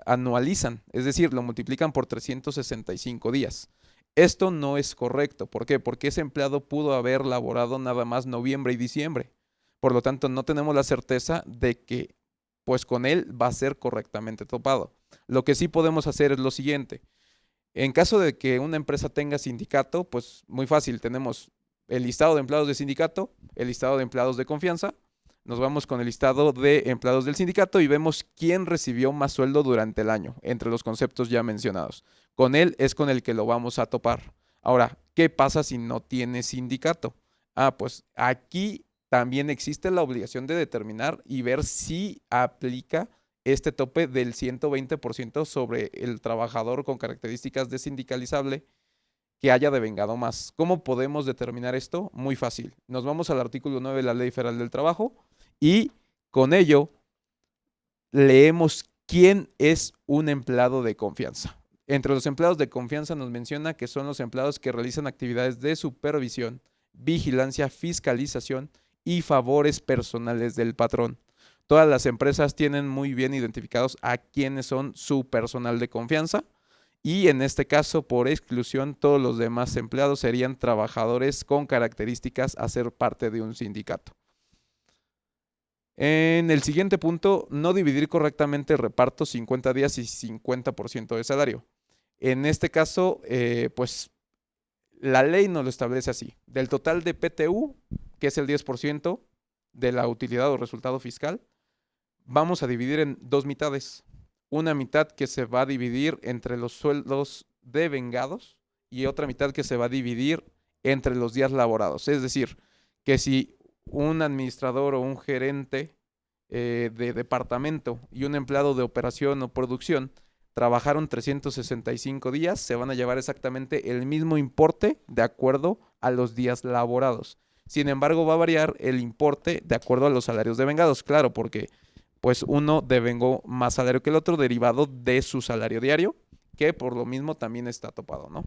anualizan, es decir, lo multiplican por 365 días. Esto no es correcto. ¿Por qué? Porque ese empleado pudo haber laborado nada más noviembre y diciembre. Por lo tanto, no tenemos la certeza de que pues con él va a ser correctamente topado. Lo que sí podemos hacer es lo siguiente. En caso de que una empresa tenga sindicato, pues muy fácil, tenemos el listado de empleados de sindicato, el listado de empleados de confianza. Nos vamos con el listado de empleados del sindicato y vemos quién recibió más sueldo durante el año, entre los conceptos ya mencionados. Con él es con el que lo vamos a topar. Ahora, ¿qué pasa si no tiene sindicato? Pues aquí también existe la obligación de determinar y ver si aplica este tope del 120% sobre el trabajador con características de sindicalizable que haya devengado más. ¿Cómo podemos determinar esto? Muy fácil. Nos vamos al artículo 9 de la Ley Federal del Trabajo y con ello leemos quién es un empleado de confianza. Entre los empleados de confianza nos menciona que son los empleados que realizan actividades de supervisión, vigilancia, fiscalización y favores personales del patrón. Todas las empresas tienen muy bien identificados a quiénes son su personal de confianza. Y en este caso, por exclusión, todos los demás empleados serían trabajadores con características a ser parte de un sindicato. En el siguiente punto, no dividir correctamente el reparto 50 días y 50% de salario. En este caso, pues la ley nos lo establece así. Del total de PTU, que es el 10% de la utilidad o resultado fiscal, vamos a dividir en dos mitades. Una mitad que se va a dividir entre los sueldos devengados y otra mitad que se va a dividir entre los días laborados. Es decir, que si un administrador o un gerente de departamento y un empleado de operación o producción trabajaron 365 días, se van a llevar exactamente el mismo importe de acuerdo a los días laborados. Sin embargo, va a variar el importe de acuerdo a los salarios devengados, claro, porque pues uno devengó más salario que el otro derivado de su salario diario, que por lo mismo también está topado, ¿no?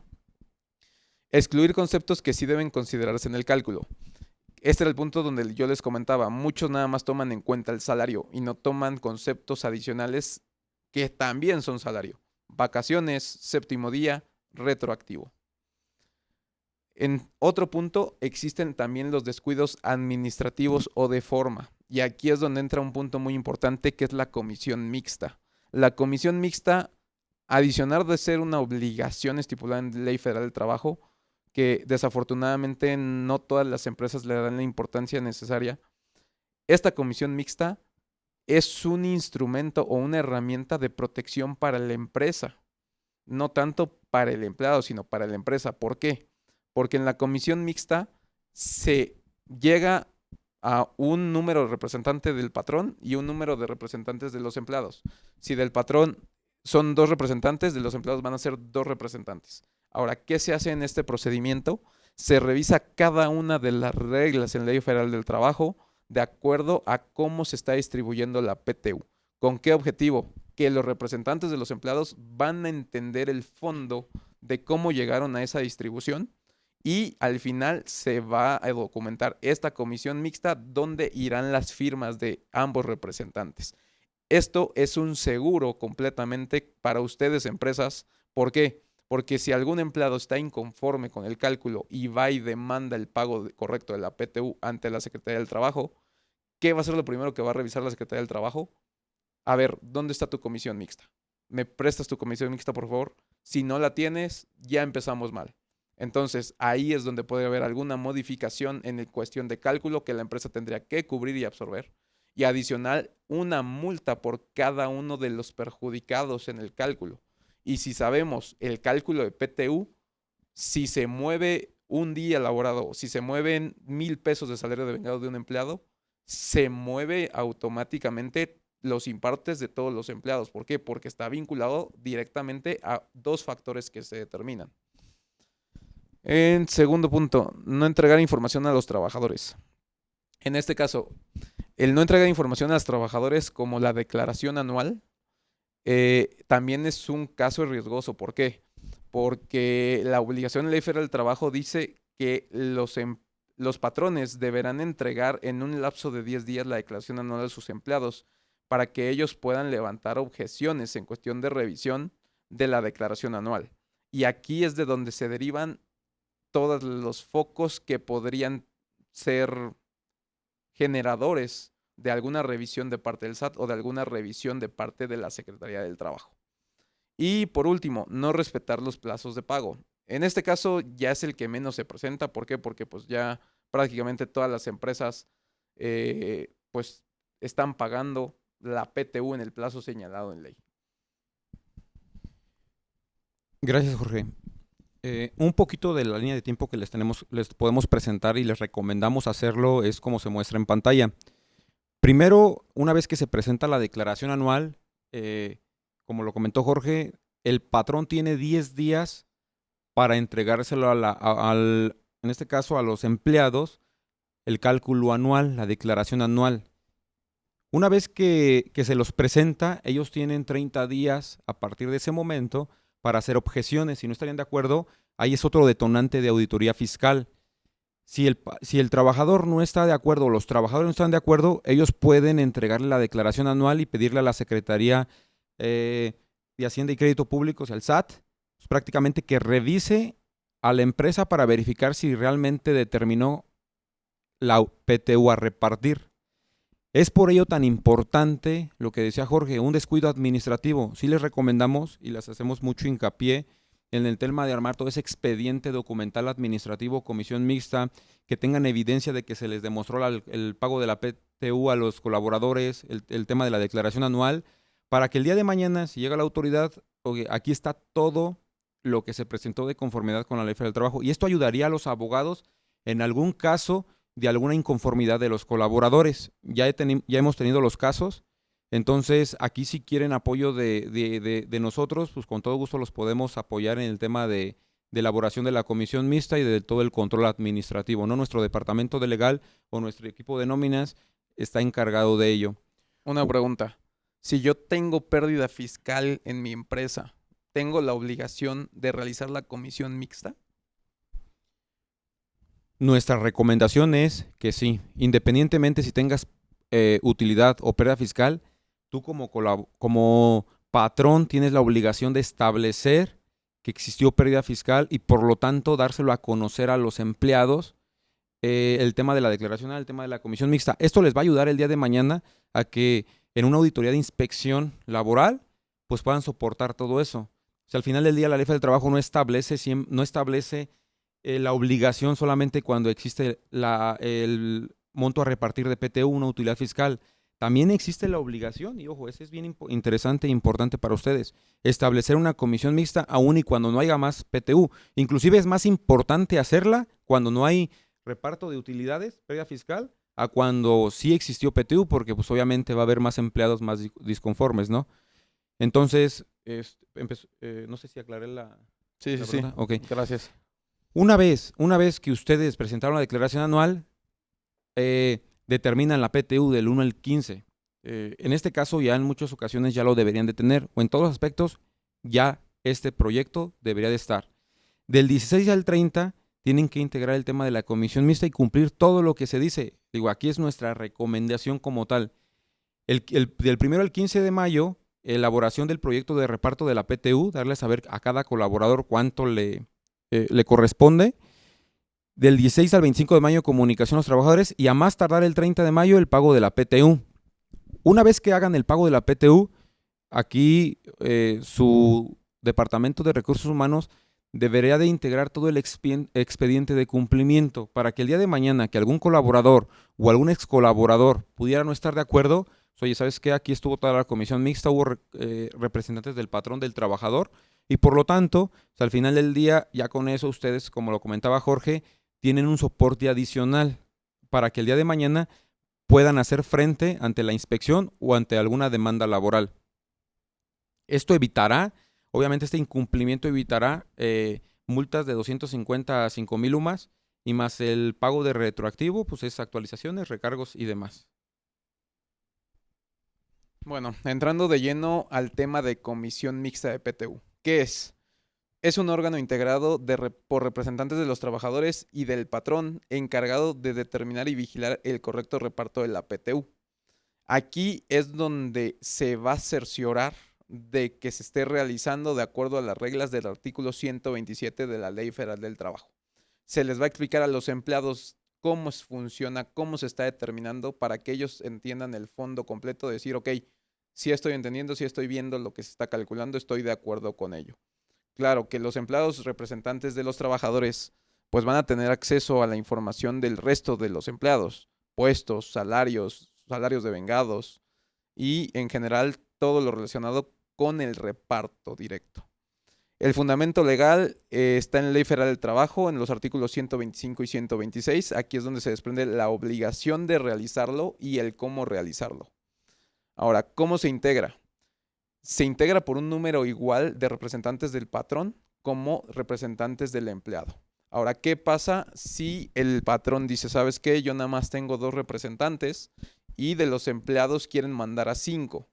Excluir conceptos que sí deben considerarse en el cálculo. Este era el punto donde yo les comentaba, muchos nada más toman en cuenta el salario y no toman conceptos adicionales que también son salario. Vacaciones, séptimo día, retroactivo. En otro punto, existen también los descuidos administrativos o de forma. Y aquí es donde entra un punto muy importante que es la comisión mixta. La comisión mixta, adicional de ser una obligación estipulada en Ley Federal del Trabajo, que desafortunadamente no todas las empresas le dan la importancia necesaria, esta comisión mixta es un instrumento o una herramienta de protección para la empresa. No tanto para el empleado, sino para la empresa. ¿Por qué? Porque en la comisión mixta se llega a un número de representantes del patrón y un número de representantes de los empleados. Si del patrón son 2 representantes, de los empleados van a ser 2 representantes. Ahora, ¿qué se hace en este procedimiento? Se revisa cada una de las reglas en la Ley Federal del Trabajo de acuerdo a cómo se está distribuyendo la PTU. ¿Con qué objetivo? Que los representantes de los empleados van a entender el fondo de cómo llegaron a esa distribución y al final se va a documentar esta comisión mixta donde irán las firmas de ambos representantes. Esto es un seguro completamente para ustedes, empresas. ¿Por qué? Porque si algún empleado está inconforme con el cálculo y va y demanda el pago correcto de la PTU ante la Secretaría del Trabajo, ¿qué va a ser lo primero que va a revisar la Secretaría del Trabajo? A ver, ¿dónde está tu comisión mixta? ¿Me prestas tu comisión mixta, por favor? Si no la tienes, ya empezamos mal. Entonces, ahí es donde puede haber alguna modificación en cuestión de cálculo que la empresa tendría que cubrir y absorber. Y adicional, una multa por cada uno de los perjudicados en el cálculo. Y si sabemos el cálculo de PTU, si se mueve un día laborado, si se mueven 1,000 pesos de salario de vengado de un empleado, se mueve automáticamente los impartes de todos los empleados. ¿Por qué? Porque está vinculado directamente a 2 factores que se determinan. En segundo punto, no entregar información a los trabajadores. En este caso, el no entregar información a los trabajadores como la declaración anual también es un caso riesgoso. ¿Por qué? Porque la obligación de la Ley Federal del Trabajo dice que los patrones deberán entregar en un lapso de 10 días la declaración anual de sus empleados para que ellos puedan levantar objeciones en cuestión de revisión de la declaración anual. Y aquí es de donde se derivan todos los focos que podrían ser generadores de alguna revisión de parte del SAT o de alguna revisión de parte de la Secretaría del Trabajo. Y por último, no respetar los plazos de pago. En este caso ya es el que menos se presenta. ¿Por qué? Porque pues ya prácticamente todas las empresas pues están pagando la PTU en el plazo señalado en ley. Gracias, Jorge. Un poquito de la línea de tiempo que les podemos presentar y les recomendamos hacerlo es como se muestra en pantalla. Primero, una vez que se presenta la declaración anual, como lo comentó Jorge, el patrón tiene 10 días para entregárselo en este caso a los empleados, el cálculo anual, la declaración anual. Una vez que se los presenta, ellos tienen 30 días a partir de ese momento para hacer objeciones. Si no estarían de acuerdo, ahí es otro detonante de auditoría fiscal. Si el trabajador no está de acuerdo, o los trabajadores no están de acuerdo, ellos pueden entregarle la declaración anual y pedirle a la Secretaría de Hacienda y Crédito Público, o sea, el SAT, pues, prácticamente que revise a la empresa para verificar si realmente determinó la PTU a repartir. Es por ello tan importante lo que decía Jorge, un descuido administrativo. Sí les recomendamos y les hacemos mucho hincapié en el tema de armar todo ese expediente documental administrativo, comisión mixta, que tengan evidencia de que se les demostró el pago de la PTU a los colaboradores, el tema de la declaración anual, para que el día de mañana, si llega la autoridad, aquí está todo lo que se presentó de conformidad con la Ley Federal del Trabajo. Y esto ayudaría a los abogados en algún caso de alguna inconformidad de los colaboradores. Ya hemos tenido los casos. Entonces, aquí si quieren apoyo de nosotros, pues con todo gusto los podemos apoyar en el tema de elaboración de la comisión mixta y de todo el control administrativo, ¿no? Nuestro departamento de legal o nuestro equipo de nóminas está encargado de ello. Una pregunta. Si yo tengo pérdida fiscal en mi empresa, ¿tengo la obligación de realizar la comisión mixta? Nuestra recomendación es que sí, independientemente si tengas utilidad o pérdida fiscal, tú como patrón tienes la obligación de establecer que existió pérdida fiscal y por lo tanto dárselo a conocer a los empleados, el tema de la declaración, el tema de la comisión mixta. Esto les va a ayudar el día de mañana a que en una auditoría de inspección laboral pues puedan soportar todo eso. O sea, al final del día la Ley del Trabajo no establece la obligación solamente cuando existe el monto a repartir de PTU, una utilidad fiscal. También existe la obligación, y ojo, ese es bien interesante e importante para ustedes, establecer una comisión mixta aún y cuando no haya más PTU. Inclusive es más importante hacerla cuando no hay reparto de utilidades, pérdida fiscal, a cuando sí existió PTU, porque pues obviamente va a haber más empleados más disconformes, ¿no? Entonces, no sé si aclaré la Sí, sí, sí. pregunta. Ok. Gracias. Una vez que ustedes presentaron la declaración anual, determinan la PTU del 1 al 15. En este caso ya en muchas ocasiones ya lo deberían de tener, o en todos los aspectos ya este proyecto debería de estar. Del 16 al 30 tienen que integrar el tema de la comisión mixta y cumplir todo lo que se dice. Digo, aquí es nuestra recomendación como tal. Del 1 al 15 de mayo, elaboración del proyecto de reparto de la PTU, darle a saber a cada colaborador cuánto le corresponde. Del 16 al 25 de mayo, comunicación a los trabajadores y a más tardar el 30 de mayo, el pago de la PTU. Una vez que hagan el pago de la PTU, aquí su departamento de recursos humanos debería de integrar todo el expediente de cumplimiento para que el día de mañana que algún colaborador o algún ex colaborador pudiera no estar de acuerdo, pues, oye, ¿sabes qué? Aquí estuvo toda la comisión mixta, hubo representantes del patrón, del trabajador, y por lo tanto, pues, al final del día, ya con eso ustedes, como lo comentaba Jorge, tienen un soporte adicional para que el día de mañana puedan hacer frente ante la inspección o ante alguna demanda laboral. Esto evitará, obviamente este incumplimiento evitará multas de 250 a 5,000 UMAS y más el pago de retroactivo, pues es actualizaciones, recargos y demás. Bueno, entrando de lleno al tema de comisión mixta de PTU. ¿Qué es? Es un órgano integrado por representantes de los trabajadores y del patrón encargado de determinar y vigilar el correcto reparto de la PTU. Aquí es donde se va a cerciorar de que se esté realizando de acuerdo a las reglas del artículo 127 de la Ley Federal del Trabajo. Se les va a explicar a los empleados cómo funciona, cómo se está determinando para que ellos entiendan el fondo completo, de decir, ok, sí estoy entendiendo, sí estoy viendo lo que se está calculando, estoy de acuerdo con ello. Claro que los empleados representantes de los trabajadores pues van a tener acceso a la información del resto de los empleados, puestos, salarios devengados y en general todo lo relacionado con el reparto directo. El fundamento legal está en la Ley Federal del Trabajo, en los artículos 125 y 126. Aquí es donde se desprende la obligación de realizarlo y el cómo realizarlo. Ahora, ¿cómo se integra? Se integra por un número igual de representantes del patrón como representantes del empleado. Ahora, ¿qué pasa si el patrón dice, ¿sabes qué? Yo nada más tengo 2 representantes y de los empleados quieren mandar a 5.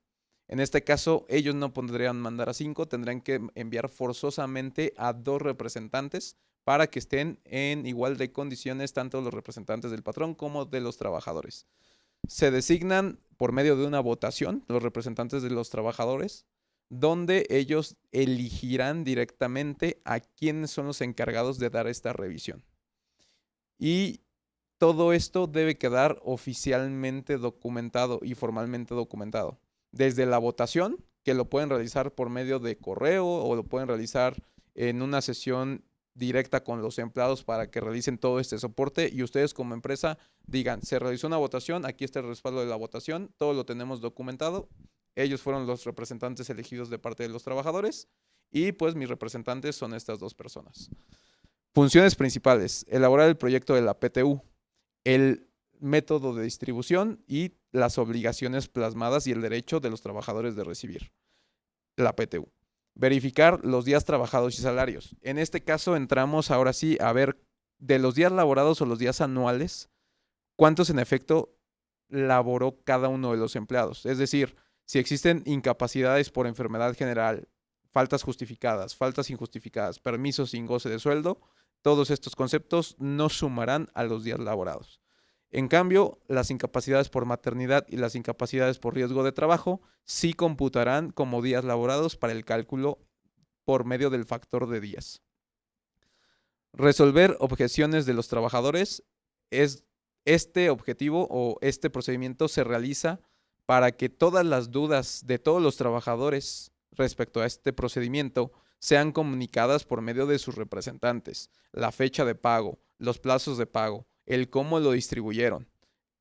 En este caso, ellos no podrían mandar a 5, tendrán que enviar forzosamente a 2 representantes para que estén en igual de condiciones tanto los representantes del patrón como de los trabajadores. Se designan por medio de una votación los representantes de los trabajadores, donde ellos elegirán directamente a quiénes son los encargados de dar esta revisión. Y todo esto debe quedar oficialmente documentado y formalmente documentado. Desde la votación, que lo pueden realizar por medio de correo o lo pueden realizar en una sesión directa con los empleados para que realicen todo este soporte y ustedes como empresa digan, se realizó una votación, aquí está el respaldo de la votación, todo lo tenemos documentado, ellos fueron los representantes elegidos de parte de los trabajadores y pues mis representantes son estas 2 personas. Funciones principales, elaborar el proyecto de la PTU, el método de distribución y las obligaciones plasmadas y el derecho de los trabajadores de recibir la PTU. Verificar los días trabajados y salarios. En este caso entramos ahora sí a ver de los días laborados o los días anuales, cuántos en efecto laboró cada uno de los empleados. Es decir, si existen incapacidades por enfermedad general, faltas justificadas, faltas injustificadas, permisos sin goce de sueldo, todos estos conceptos no sumarán a los días laborados. En cambio, las incapacidades por maternidad y las incapacidades por riesgo de trabajo sí computarán como días laborados para el cálculo por medio del factor de días. Resolver objeciones de los trabajadores es este objetivo o este procedimiento se realiza para que todas las dudas de todos los trabajadores respecto a este procedimiento sean comunicadas por medio de sus representantes, la fecha de pago, los plazos de pago, el cómo lo distribuyeron.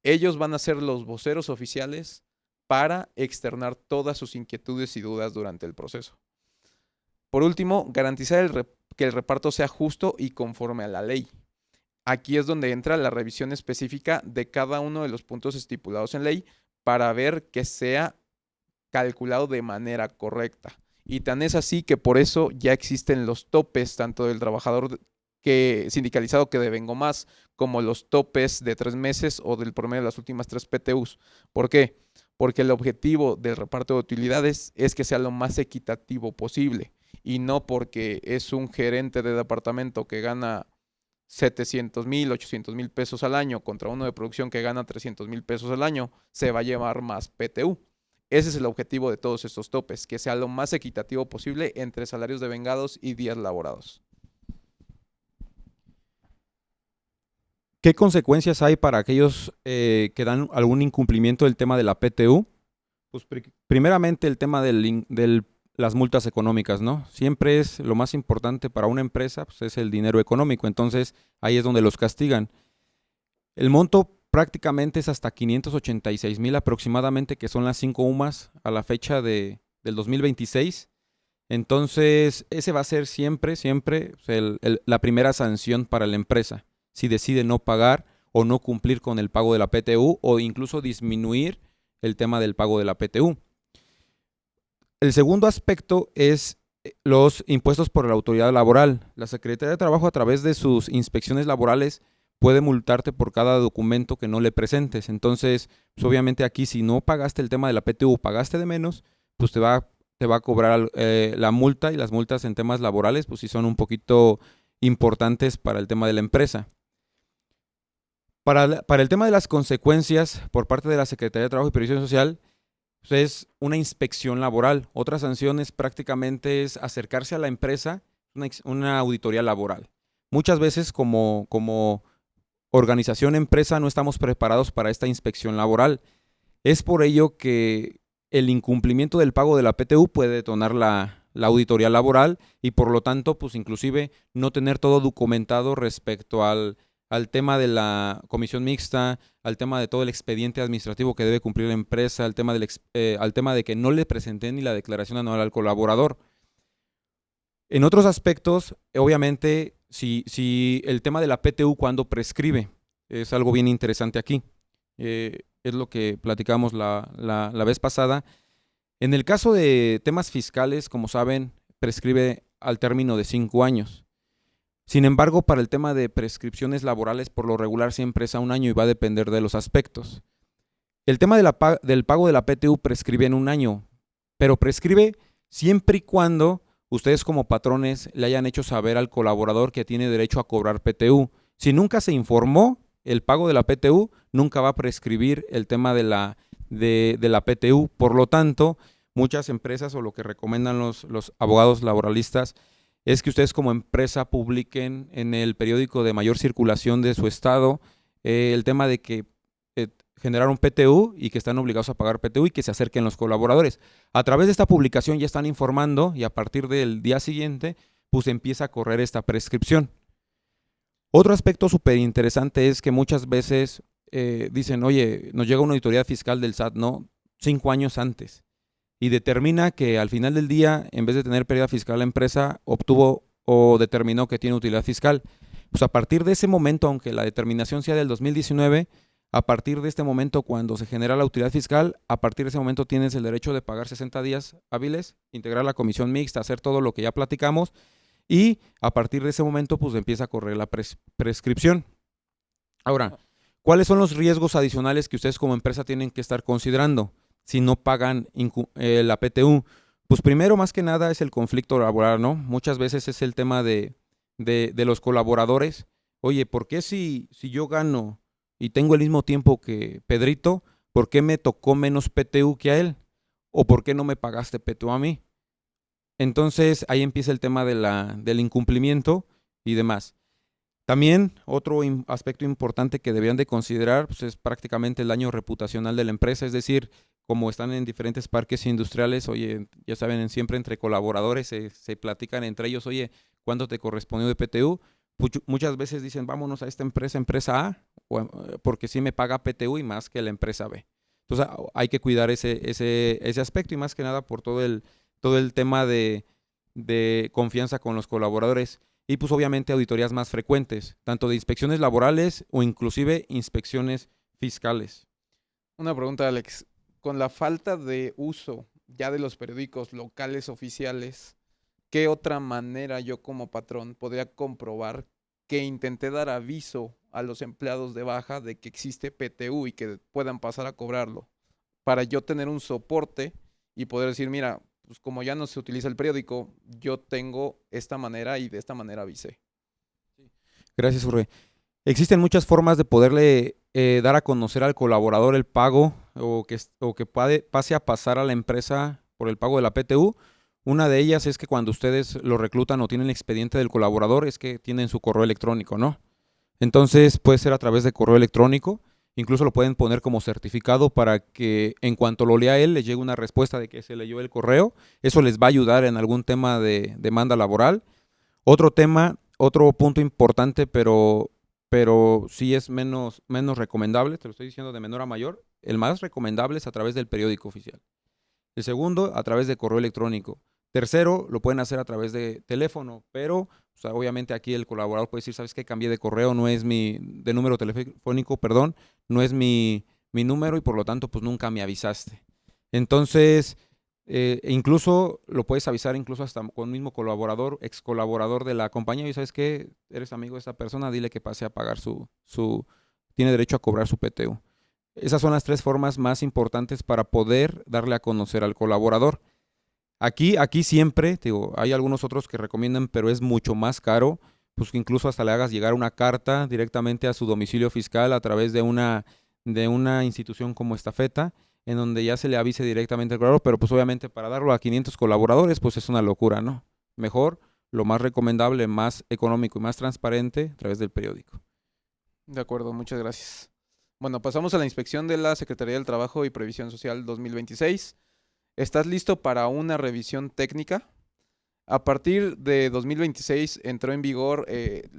Ellos van a ser los voceros oficiales para externar todas sus inquietudes y dudas durante el proceso. Por último, garantizar que el reparto sea justo y conforme a la ley. Aquí es donde entra la revisión específica de cada uno de los puntos estipulados en ley para ver que sea calculado de manera correcta Y tan es así que por eso ya existen los topes, tanto del trabajador que sindicalizado que devengó más, como los topes de 3 meses o del promedio de las últimas 3 PTUs. ¿Por qué? Porque el objetivo del reparto de utilidades es que sea lo más equitativo posible y no porque es un gerente de departamento que gana 700,000, 800,000 pesos al año contra uno de producción que gana 300,000 pesos al año, se va a llevar más PTU. Ese es el objetivo de todos estos topes, que sea lo más equitativo posible entre salarios devengados y días laborados. ¿Qué consecuencias hay para aquellos que dan algún incumplimiento del tema de la PTU? Pues primeramente el tema de las multas económicas, ¿no? Siempre es lo más importante para una empresa, pues es el dinero económico, entonces ahí es donde los castigan. El monto prácticamente es hasta 586,000 aproximadamente, que son las 5 UMAS a la fecha del 2026. Entonces, ese va a ser siempre la primera sanción para la empresa, si decide no pagar o no cumplir con el pago de la PTU o incluso disminuir el tema del pago de la PTU. El segundo aspecto es los impuestos por la autoridad laboral. La Secretaría de Trabajo, a través de sus inspecciones laborales, puede multarte por cada documento que no le presentes. Entonces, pues obviamente aquí, si no pagaste el tema de la PTU, pagaste de menos, pues te va a cobrar la multa, y las multas en temas laborales, pues sí son un poquito importantes para el tema de la empresa. Para el tema de las consecuencias por parte de la Secretaría de Trabajo y Previsión Social, pues es una inspección laboral. Otra sanción es prácticamente acercarse a la empresa, una auditoría laboral. Muchas veces como organización empresa no estamos preparados para esta inspección laboral. Es por ello que el incumplimiento del pago de la PTU puede detonar la auditoría laboral y por lo tanto, pues inclusive no tener todo documentado respecto al tema de la comisión mixta, al tema de todo el expediente administrativo que debe cumplir la empresa, al tema de que no le presenté ni la declaración anual al colaborador. En otros aspectos, obviamente, si el tema de la PTU cuando prescribe, es algo bien interesante aquí. Es lo que platicamos la vez pasada. En el caso de temas fiscales, como saben, prescribe al término de 5 años. Sin embargo, para el tema de prescripciones laborales, por lo regular siempre es a 1 año y va a depender de los aspectos. El tema del pago de la PTU prescribe en 1 año, pero prescribe siempre y cuando ustedes como patrones le hayan hecho saber al colaborador que tiene derecho a cobrar PTU. Si nunca se informó el pago de la PTU, nunca va a prescribir el tema de la PTU. Por lo tanto, muchas empresas, o lo que recomiendan los abogados laboralistas, es que ustedes como empresa publiquen en el periódico de mayor circulación de su estado el tema de que generaron PTU y que están obligados a pagar PTU y que se acerquen los colaboradores. A través de esta publicación ya están informando y a partir del día siguiente pues empieza a correr esta prescripción. Otro aspecto súper interesante es que muchas veces dicen, oye, nos llega una auditoría fiscal del SAT, ¿no? 5 años antes. Y determina que al final del día, en vez de tener pérdida fiscal, la empresa obtuvo o determinó que tiene utilidad fiscal. Pues a partir de ese momento, aunque la determinación sea del 2019, a partir de este momento, cuando se genera la utilidad fiscal, a partir de ese momento tienes el derecho de pagar 60 días hábiles, integrar la comisión mixta, hacer todo lo que ya platicamos, y a partir de ese momento, pues empieza a correr la prescripción. Ahora, ¿cuáles son los riesgos adicionales que ustedes como empresa tienen que estar considerando si no pagan la PTU? Pues primero, más que nada, es el conflicto laboral, ¿no? Muchas veces es el tema de los colaboradores. Oye, ¿por qué si yo gano y tengo el mismo tiempo que Pedrito, por qué me tocó menos PTU que a él? ¿O por qué no me pagaste PTU a mí? Entonces, ahí empieza el tema del incumplimiento y demás. También otro aspecto importante que deberían de considerar pues, es prácticamente el daño reputacional de la empresa, es decir, como están en diferentes parques industriales, oye, ya saben, siempre entre colaboradores se platican entre ellos, oye, ¿cuánto te correspondió de PTU? Muchas veces dicen, vámonos a esta empresa A, porque sí me paga PTU y más que la empresa B. Entonces hay que cuidar ese aspecto y más que nada por todo el tema de confianza con los colaboradores. Y pues obviamente auditorías más frecuentes, tanto de inspecciones laborales o inclusive inspecciones fiscales. Una pregunta, Alex. Con la falta de uso ya de los periódicos locales oficiales, ¿qué otra manera yo como patrón podría comprobar que intenté dar aviso a los empleados de baja de que existe PTU y que puedan pasar a cobrarlo? Para yo tener un soporte y poder decir, mira, pues como ya no se utiliza el periódico, yo tengo esta manera y de esta manera avisé. Gracias, Urbe. Existen muchas formas de poderle dar a conocer al colaborador el pago o que pase a pasar a la empresa por el pago de la PTU. Una de ellas es que cuando ustedes lo reclutan o tienen el expediente del colaborador es que tienen su correo electrónico, ¿no? Entonces puede ser a través de correo electrónico, incluso lo pueden poner como certificado para que en cuanto lo lea él les llegue una respuesta de que se leyó el correo. Eso les va a ayudar en algún tema de demanda laboral. Otro punto importante, pero sí es menos recomendable, te lo estoy diciendo de menor a mayor, el más recomendable es a través del periódico oficial. El segundo, a través de correo electrónico. Tercero, lo pueden hacer a través de teléfono, pero o sea, obviamente aquí el colaborador puede decir, ¿sabes qué? Cambié de correo, de número telefónico, perdón, no es mi número y por lo tanto pues nunca me avisaste. Entonces, incluso lo puedes avisar incluso hasta con el mismo colaborador, ex colaborador de la compañía, y sabes qué, eres amigo de esta persona, dile que pase a pagar tiene derecho a cobrar su PTU. Esas son las 3 formas más importantes para poder darle a conocer al colaborador. Aquí siempre, digo, hay algunos otros que recomiendan, pero es mucho más caro, pues que incluso hasta le hagas llegar una carta directamente a su domicilio fiscal a través de una institución como Estafeta, en donde ya se le avise directamente al colaborador, pero pues obviamente para darlo a 500 colaboradores, pues es una locura, ¿no? Mejor, lo más recomendable, más económico y más transparente, a través del periódico. De acuerdo, muchas gracias. Bueno, pasamos a la inspección de la Secretaría del Trabajo y Previsión Social 2026. ¿Estás listo para una revisión técnica? A partir de 2026 entró en vigor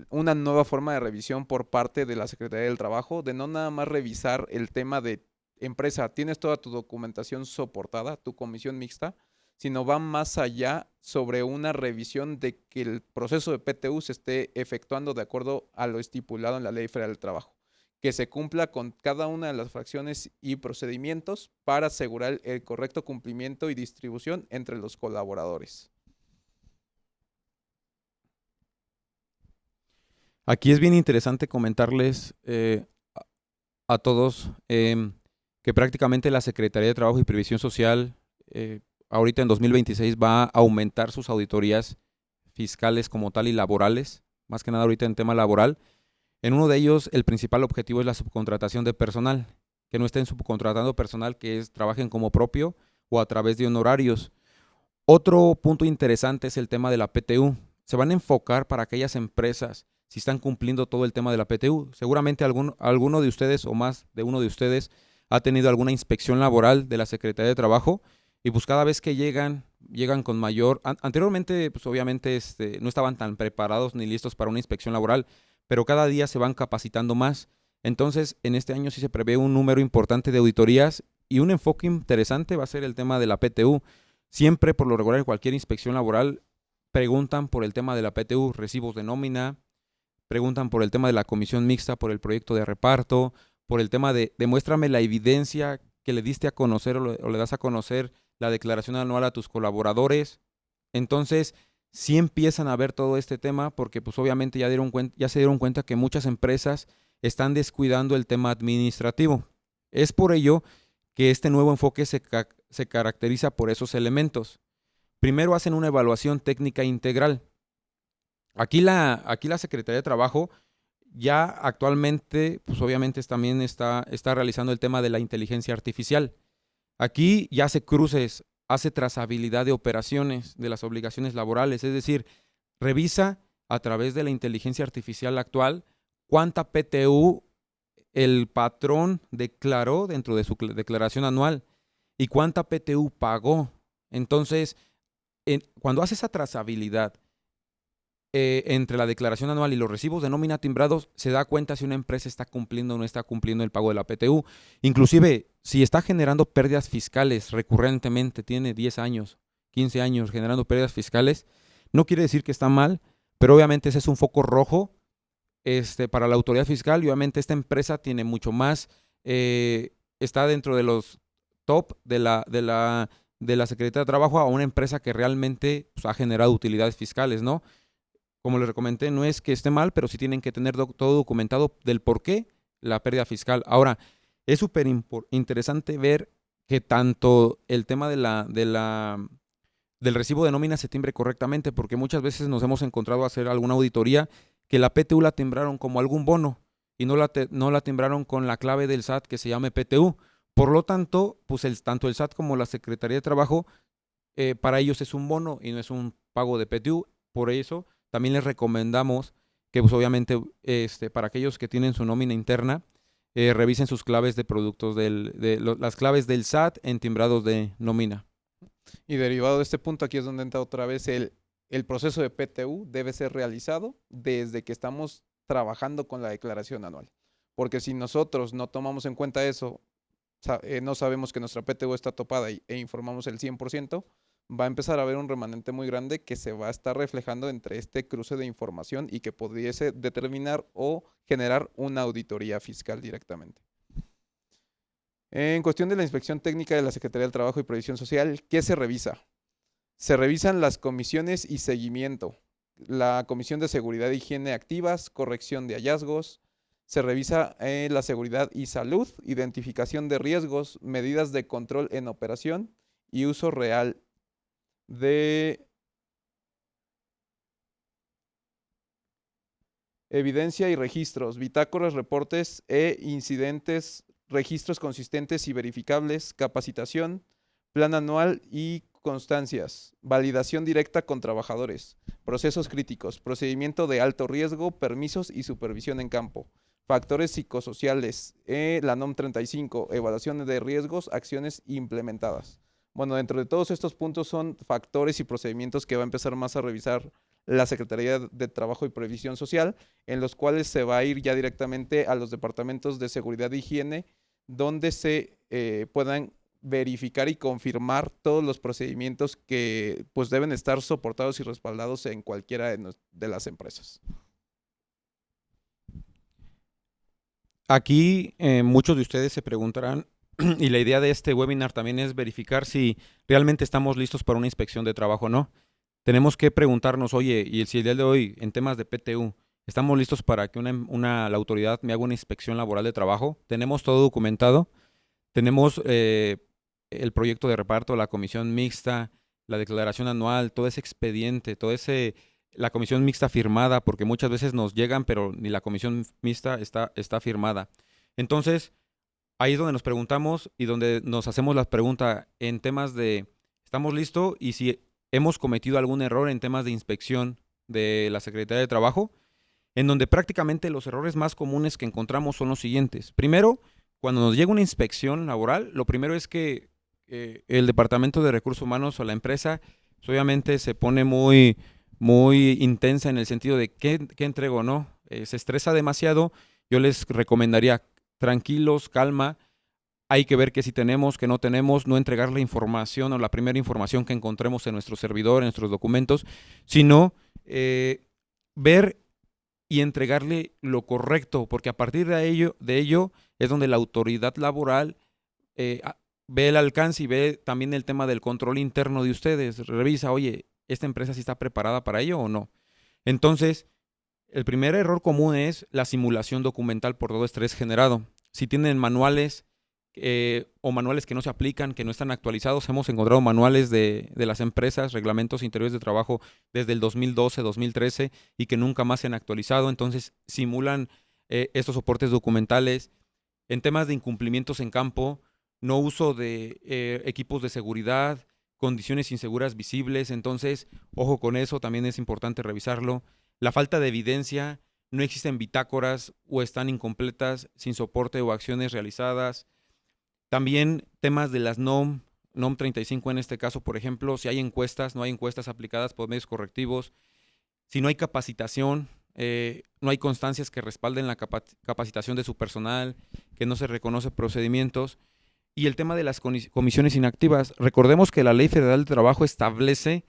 una nueva forma de revisión por parte de la Secretaría del Trabajo, de no nada más revisar el tema de empresa, tienes toda tu documentación soportada, tu comisión mixta, sino va más allá sobre una revisión de que el proceso de PTU se esté efectuando de acuerdo a lo estipulado en la Ley Federal del Trabajo, que se cumpla con cada una de las fracciones y procedimientos para asegurar el correcto cumplimiento y distribución entre los colaboradores. Aquí es bien interesante comentarles a todos que prácticamente la Secretaría de Trabajo y Previsión Social ahorita en 2026 va a aumentar sus auditorías fiscales como tal y laborales, más que nada ahorita en tema laboral. En uno de ellos, el principal objetivo es la subcontratación de personal, que no estén subcontratando personal que trabajen como propio o a través de honorarios. Otro punto interesante es el tema de la PTU. Se van a enfocar para aquellas empresas si están cumpliendo todo el tema de la PTU. Seguramente alguno de ustedes o más de uno de ustedes ha tenido alguna inspección laboral de la Secretaría de Trabajo y pues cada vez que llegan con mayor... Anteriormente, pues obviamente no estaban tan preparados ni listos para una inspección laboral, pero cada día se van capacitando más. Entonces, en este año sí se prevé un número importante de auditorías y un enfoque interesante va a ser el tema de la PTU. Siempre, por lo regular, en cualquier inspección laboral, preguntan por el tema de la PTU, recibos de nómina, preguntan por el tema de la comisión mixta, por el proyecto de reparto, por el tema de demuéstrame la evidencia que le diste a conocer o le das a conocer la declaración anual a tus colaboradores. Entonces, sí empiezan a ver todo este tema porque pues obviamente ya se dieron cuenta que muchas empresas están descuidando el tema administrativo. Es por ello que este nuevo enfoque se caracteriza por esos elementos. Primero hacen una evaluación técnica integral. Aquí la Secretaría de Trabajo ya actualmente, pues obviamente también está realizando el tema de la inteligencia artificial. Aquí ya hace cruces, hace trazabilidad de operaciones de las obligaciones laborales, es decir, revisa a través de la inteligencia artificial actual cuánta PTU el patrón declaró dentro de su declaración anual y cuánta PTU pagó. Entonces, cuando hace esa trazabilidad entre la declaración anual y los recibos de nómina timbrados, se da cuenta si una empresa está cumpliendo o no está cumpliendo el pago de la PTU. Inclusive, si está generando pérdidas fiscales recurrentemente, tiene 10 años, 15 años generando pérdidas fiscales, no quiere decir que está mal, pero obviamente ese es un foco rojo para la autoridad fiscal y obviamente esta empresa tiene mucho más, está dentro de los top de de la Secretaría de Trabajo a una empresa que realmente pues, ha generado utilidades fiscales, ¿no? Como les recomendé, no es que esté mal, pero sí tienen que tener todo documentado del por qué la pérdida fiscal. Ahora, es súper interesante ver que tanto el tema del recibo de nómina se timbre correctamente, porque muchas veces nos hemos encontrado a hacer alguna auditoría que la PTU la timbraron como algún bono y no la timbraron con la clave del SAT que se llame PTU. Por lo tanto, pues tanto el SAT como la Secretaría de Trabajo, para ellos es un bono y no es un pago de PTU. Por eso, también les recomendamos que, pues obviamente, para aquellos que tienen su nómina interna, revisen sus claves de productos, las claves del SAT en timbrados de nómina. Y derivado de este punto, aquí es donde entra otra vez el proceso de PTU debe ser realizado desde que estamos trabajando con la declaración anual. Porque si nosotros no tomamos en cuenta eso, no sabemos que nuestra PTU está topada e informamos el 100%, va a empezar a haber un remanente muy grande que se va a estar reflejando entre este cruce de información y que pudiese determinar o generar una auditoría fiscal directamente. En cuestión de la inspección técnica de la Secretaría del Trabajo y Previsión Social, ¿qué se revisa? Se revisan las comisiones y seguimiento, la Comisión de Seguridad e Higiene Activas, corrección de hallazgos, se revisa la seguridad y salud, identificación de riesgos, medidas de control en operación y uso real de evidencia y registros, bitácoras, reportes e incidentes, registros consistentes y verificables, capacitación, plan anual y constancias, validación directa con trabajadores, procesos críticos, procedimiento de alto riesgo, permisos y supervisión en campo, factores psicosociales, la NOM 35, evaluación de riesgos, acciones implementadas. Bueno, dentro de todos estos puntos son factores y procedimientos que va a empezar más a revisar la Secretaría de Trabajo y Previsión Social, en los cuales se va a ir ya directamente a los departamentos de seguridad e higiene, donde se puedan verificar y confirmar todos los procedimientos que pues deben estar soportados y respaldados en cualquiera de las empresas. Aquí muchos de ustedes se preguntarán, y la idea de este webinar también es verificar si realmente estamos listos para una inspección de trabajo o no. Tenemos que preguntarnos, oye, y si el día de hoy en temas de PTU, ¿estamos listos para que la autoridad me haga una inspección laboral de trabajo? ¿Tenemos todo documentado? ¿Tenemos el proyecto de reparto, la comisión mixta, la declaración anual, todo ese expediente, la comisión mixta firmada, porque muchas veces nos llegan, pero ni la comisión mixta está firmada? Entonces, ahí es donde nos preguntamos y donde nos hacemos la pregunta en temas de, ¿estamos listos? Y si hemos cometido algún error en temas de inspección de la Secretaría de Trabajo, en donde prácticamente los errores más comunes que encontramos son los siguientes. Primero, cuando nos llega una inspección laboral, lo primero es que el Departamento de Recursos Humanos o la empresa, pues obviamente se pone muy, muy intensa en el sentido de qué entrego o no. Se estresa demasiado. Yo les recomendaría tranquilos, calma. Hay que ver qué sí tenemos, qué no tenemos, no entregar la información o la primera información que encontremos en nuestro servidor, en nuestros documentos, sino ver y entregarle lo correcto, porque a partir de ello es donde la autoridad laboral ve el alcance y ve también el tema del control interno de ustedes. Revisa, oye, ¿esta empresa sí está preparada para ello o no? Entonces, el primer error común es la simulación documental por todo estrés generado. Si tienen manuales o manuales que no se aplican, que no están actualizados, hemos encontrado manuales de las empresas, reglamentos interiores de trabajo desde el 2012, 2013 y que nunca más se han actualizado. Entonces simulan estos soportes documentales. En temas de incumplimientos en campo, no uso de equipos de seguridad, condiciones inseguras visibles. Entonces, ojo con eso, también es importante revisarlo. La falta de evidencia, no existen bitácoras o están incompletas, sin soporte o acciones realizadas. También temas de las NOM 35 en este caso, por ejemplo, si hay encuestas, no hay encuestas aplicadas por medios correctivos, si no hay capacitación, no hay constancias que respalden la capacitación de su personal, que no se reconoce procedimientos. Y el tema de las comisiones inactivas, recordemos que la Ley Federal de Trabajo establece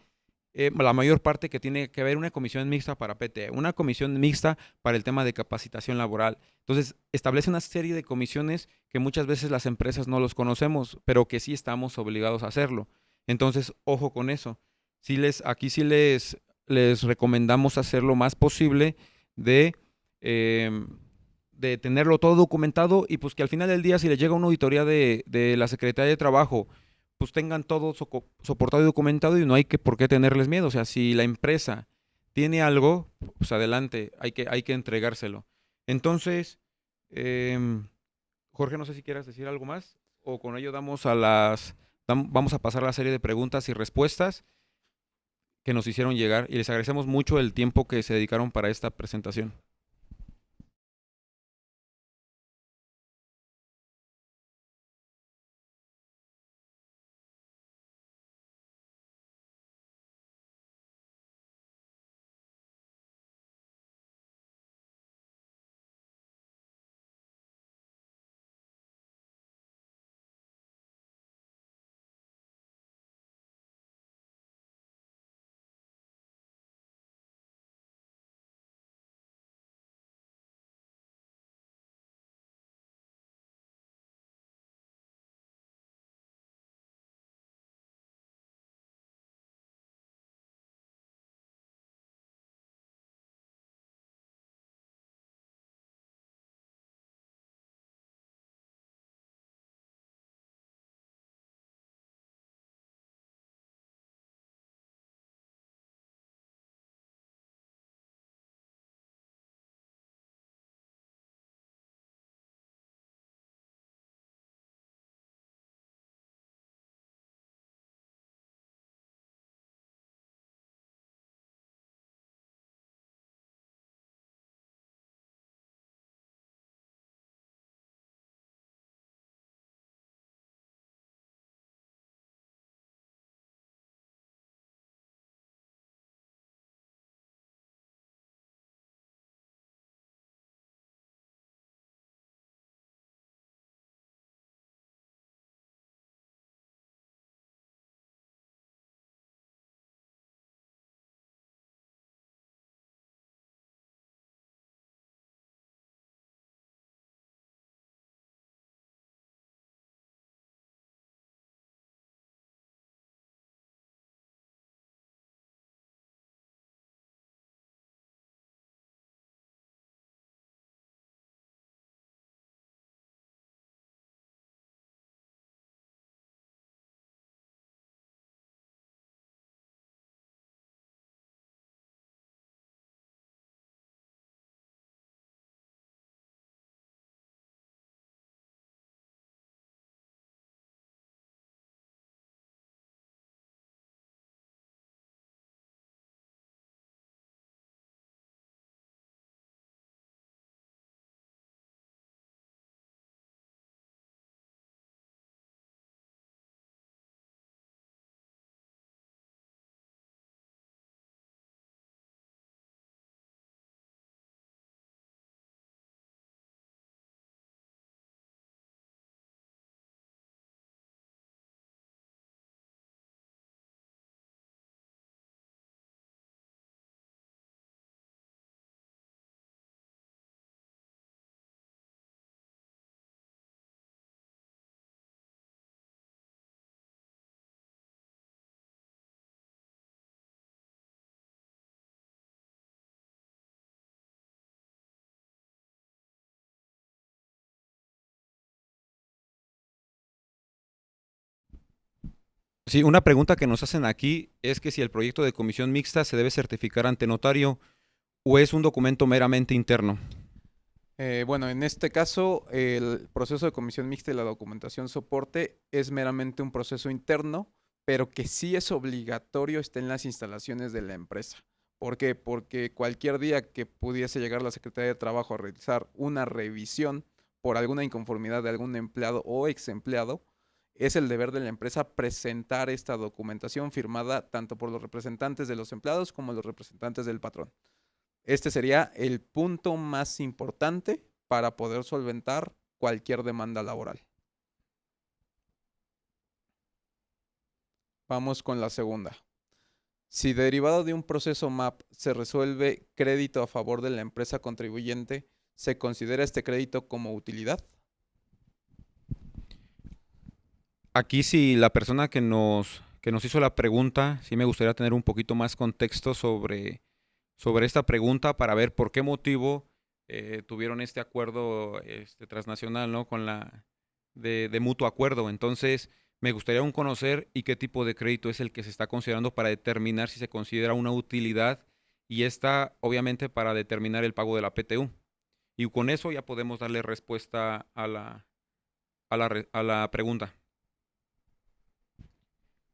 la mayor parte que tiene que haber una comisión mixta para PT, una comisión mixta para el tema de capacitación laboral. Entonces, establece una serie de comisiones que muchas veces las empresas no los conocemos, pero que sí estamos obligados a hacerlo. Entonces, ojo con eso. Aquí sí les recomendamos hacer lo más posible de, em, de tenerlo todo documentado y pues que al final del día, si les llega una auditoría de la Secretaría de Trabajo, pues tengan todo soportado y documentado y no hay por qué tenerles miedo. O sea, si la empresa tiene algo, pues adelante, hay que entregárselo. Entonces, em, Jorge, no sé si quieras decir algo más o con ello vamos a pasar a la serie de preguntas y respuestas que nos hicieron llegar y les agradecemos mucho el tiempo que se dedicaron para esta presentación. Sí, una pregunta que nos hacen aquí es que si el proyecto de comisión mixta se debe certificar ante notario o es un documento meramente interno. Bueno, en este caso, el proceso de comisión mixta y la documentación soporte es meramente un proceso interno, pero que sí es obligatorio estar en las instalaciones de la empresa. ¿Por qué? Porque cualquier día que pudiese llegar la Secretaría de Trabajo a realizar una revisión por alguna inconformidad de algún empleado o ex empleado, es el deber de la empresa presentar esta documentación firmada tanto por los representantes de los empleados como los representantes del patrón. Este sería el punto más importante para poder solventar cualquier demanda laboral. Vamos con la segunda. Si derivado de un proceso MAP se resuelve crédito a favor de la empresa contribuyente, ¿se considera este crédito como utilidad? Aquí si la persona que nos hizo la pregunta, sí me gustaría tener un poquito más contexto sobre esta pregunta para ver por qué motivo tuvieron este acuerdo transnacional, ¿no? De mutuo acuerdo. Entonces, me gustaría aún conocer y qué tipo de crédito es el que se está considerando para determinar si se considera una utilidad y esta, obviamente, para determinar el pago de la PTU. Y con eso ya podemos darle respuesta a la pregunta.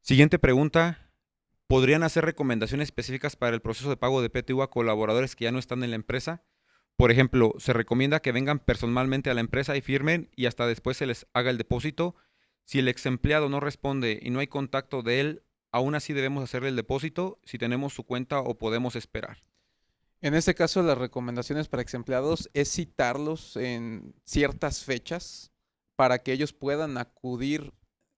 Siguiente pregunta. ¿Podrían hacer recomendaciones específicas para el proceso de pago de PTU a colaboradores que ya no están en la empresa? Por ejemplo, se recomienda que vengan personalmente a la empresa y firmen y hasta después se les haga el depósito. Si el ex empleado no responde y no hay contacto de él, aún así debemos hacerle el depósito si tenemos su cuenta o podemos esperar. En este caso, las recomendaciones para ex empleados es citarlos en ciertas fechas para que ellos puedan acudir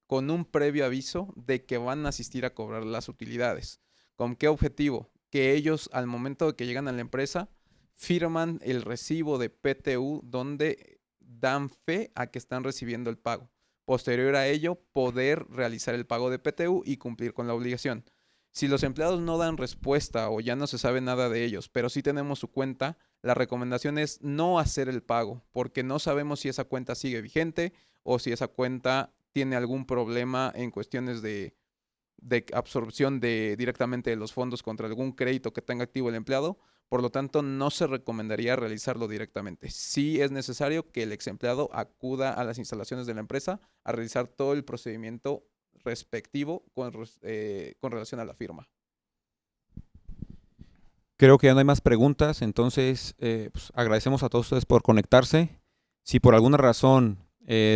con un previo aviso de que van a asistir a cobrar las utilidades. ¿Con qué objetivo? Que ellos al momento de que llegan a la empresa firman el recibo de PTU donde dan fe a que están recibiendo el pago. Posterior a ello, poder realizar el pago de PTU y cumplir con la obligación. Si los empleados no dan respuesta o ya no se sabe nada de ellos, pero sí tenemos su cuenta, la recomendación es no hacer el pago, porque no sabemos si esa cuenta sigue vigente o si esa cuenta tiene algún problema en cuestiones de absorción directamente de los fondos contra algún crédito que tenga activo el empleado. Por lo tanto, no se recomendaría realizarlo directamente. Sí es necesario que el ex empleado acuda a las instalaciones de la empresa a realizar todo el procedimiento respectivo con relación a la firma. Creo que ya no hay más preguntas, entonces pues, agradecemos a todos ustedes por conectarse. Si por alguna razón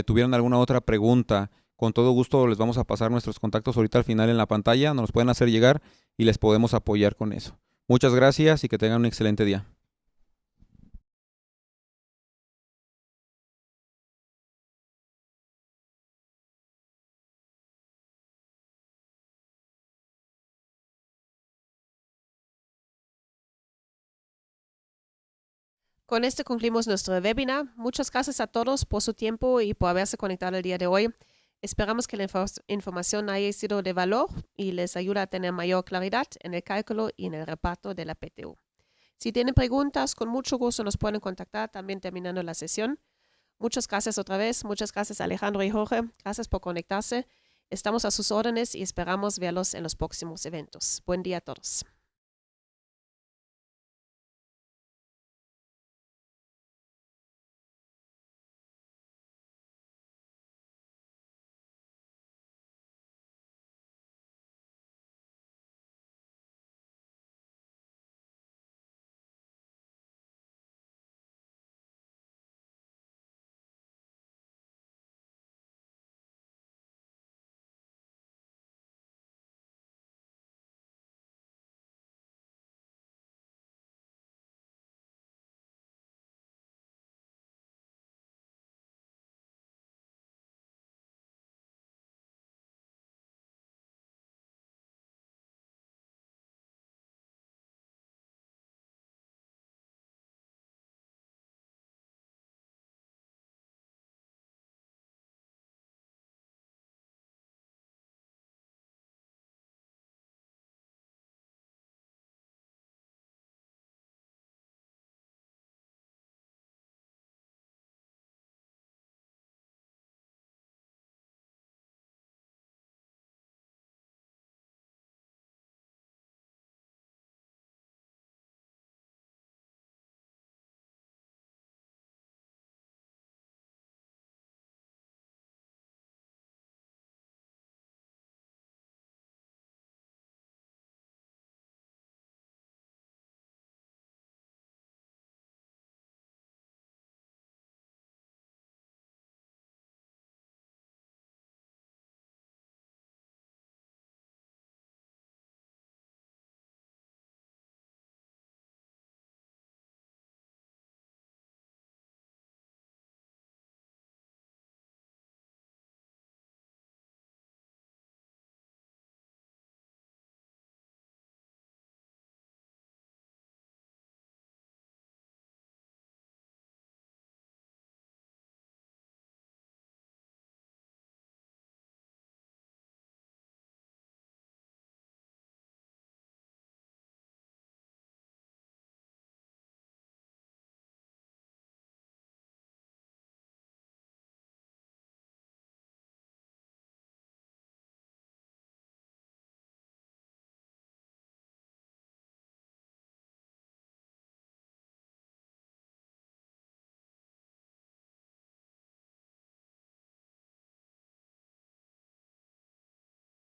tuvieron alguna otra pregunta, con todo gusto les vamos a pasar nuestros contactos ahorita al final en la pantalla, nos los pueden hacer llegar y les podemos apoyar con eso. Muchas gracias y que tengan un excelente día. Con esto concluimos nuestro webinar. Muchas gracias a todos por su tiempo y por haberse conectado el día de hoy. Esperamos que la información haya sido de valor y les ayude a tener mayor claridad en el cálculo y en el reparto de la PTU. Si tienen preguntas, con mucho gusto nos pueden contactar también terminando la sesión. Muchas gracias otra vez. Muchas gracias Alejandro y Jorge. Gracias por conectarse. Estamos a sus órdenes y esperamos verlos en los próximos eventos. Buen día a todos.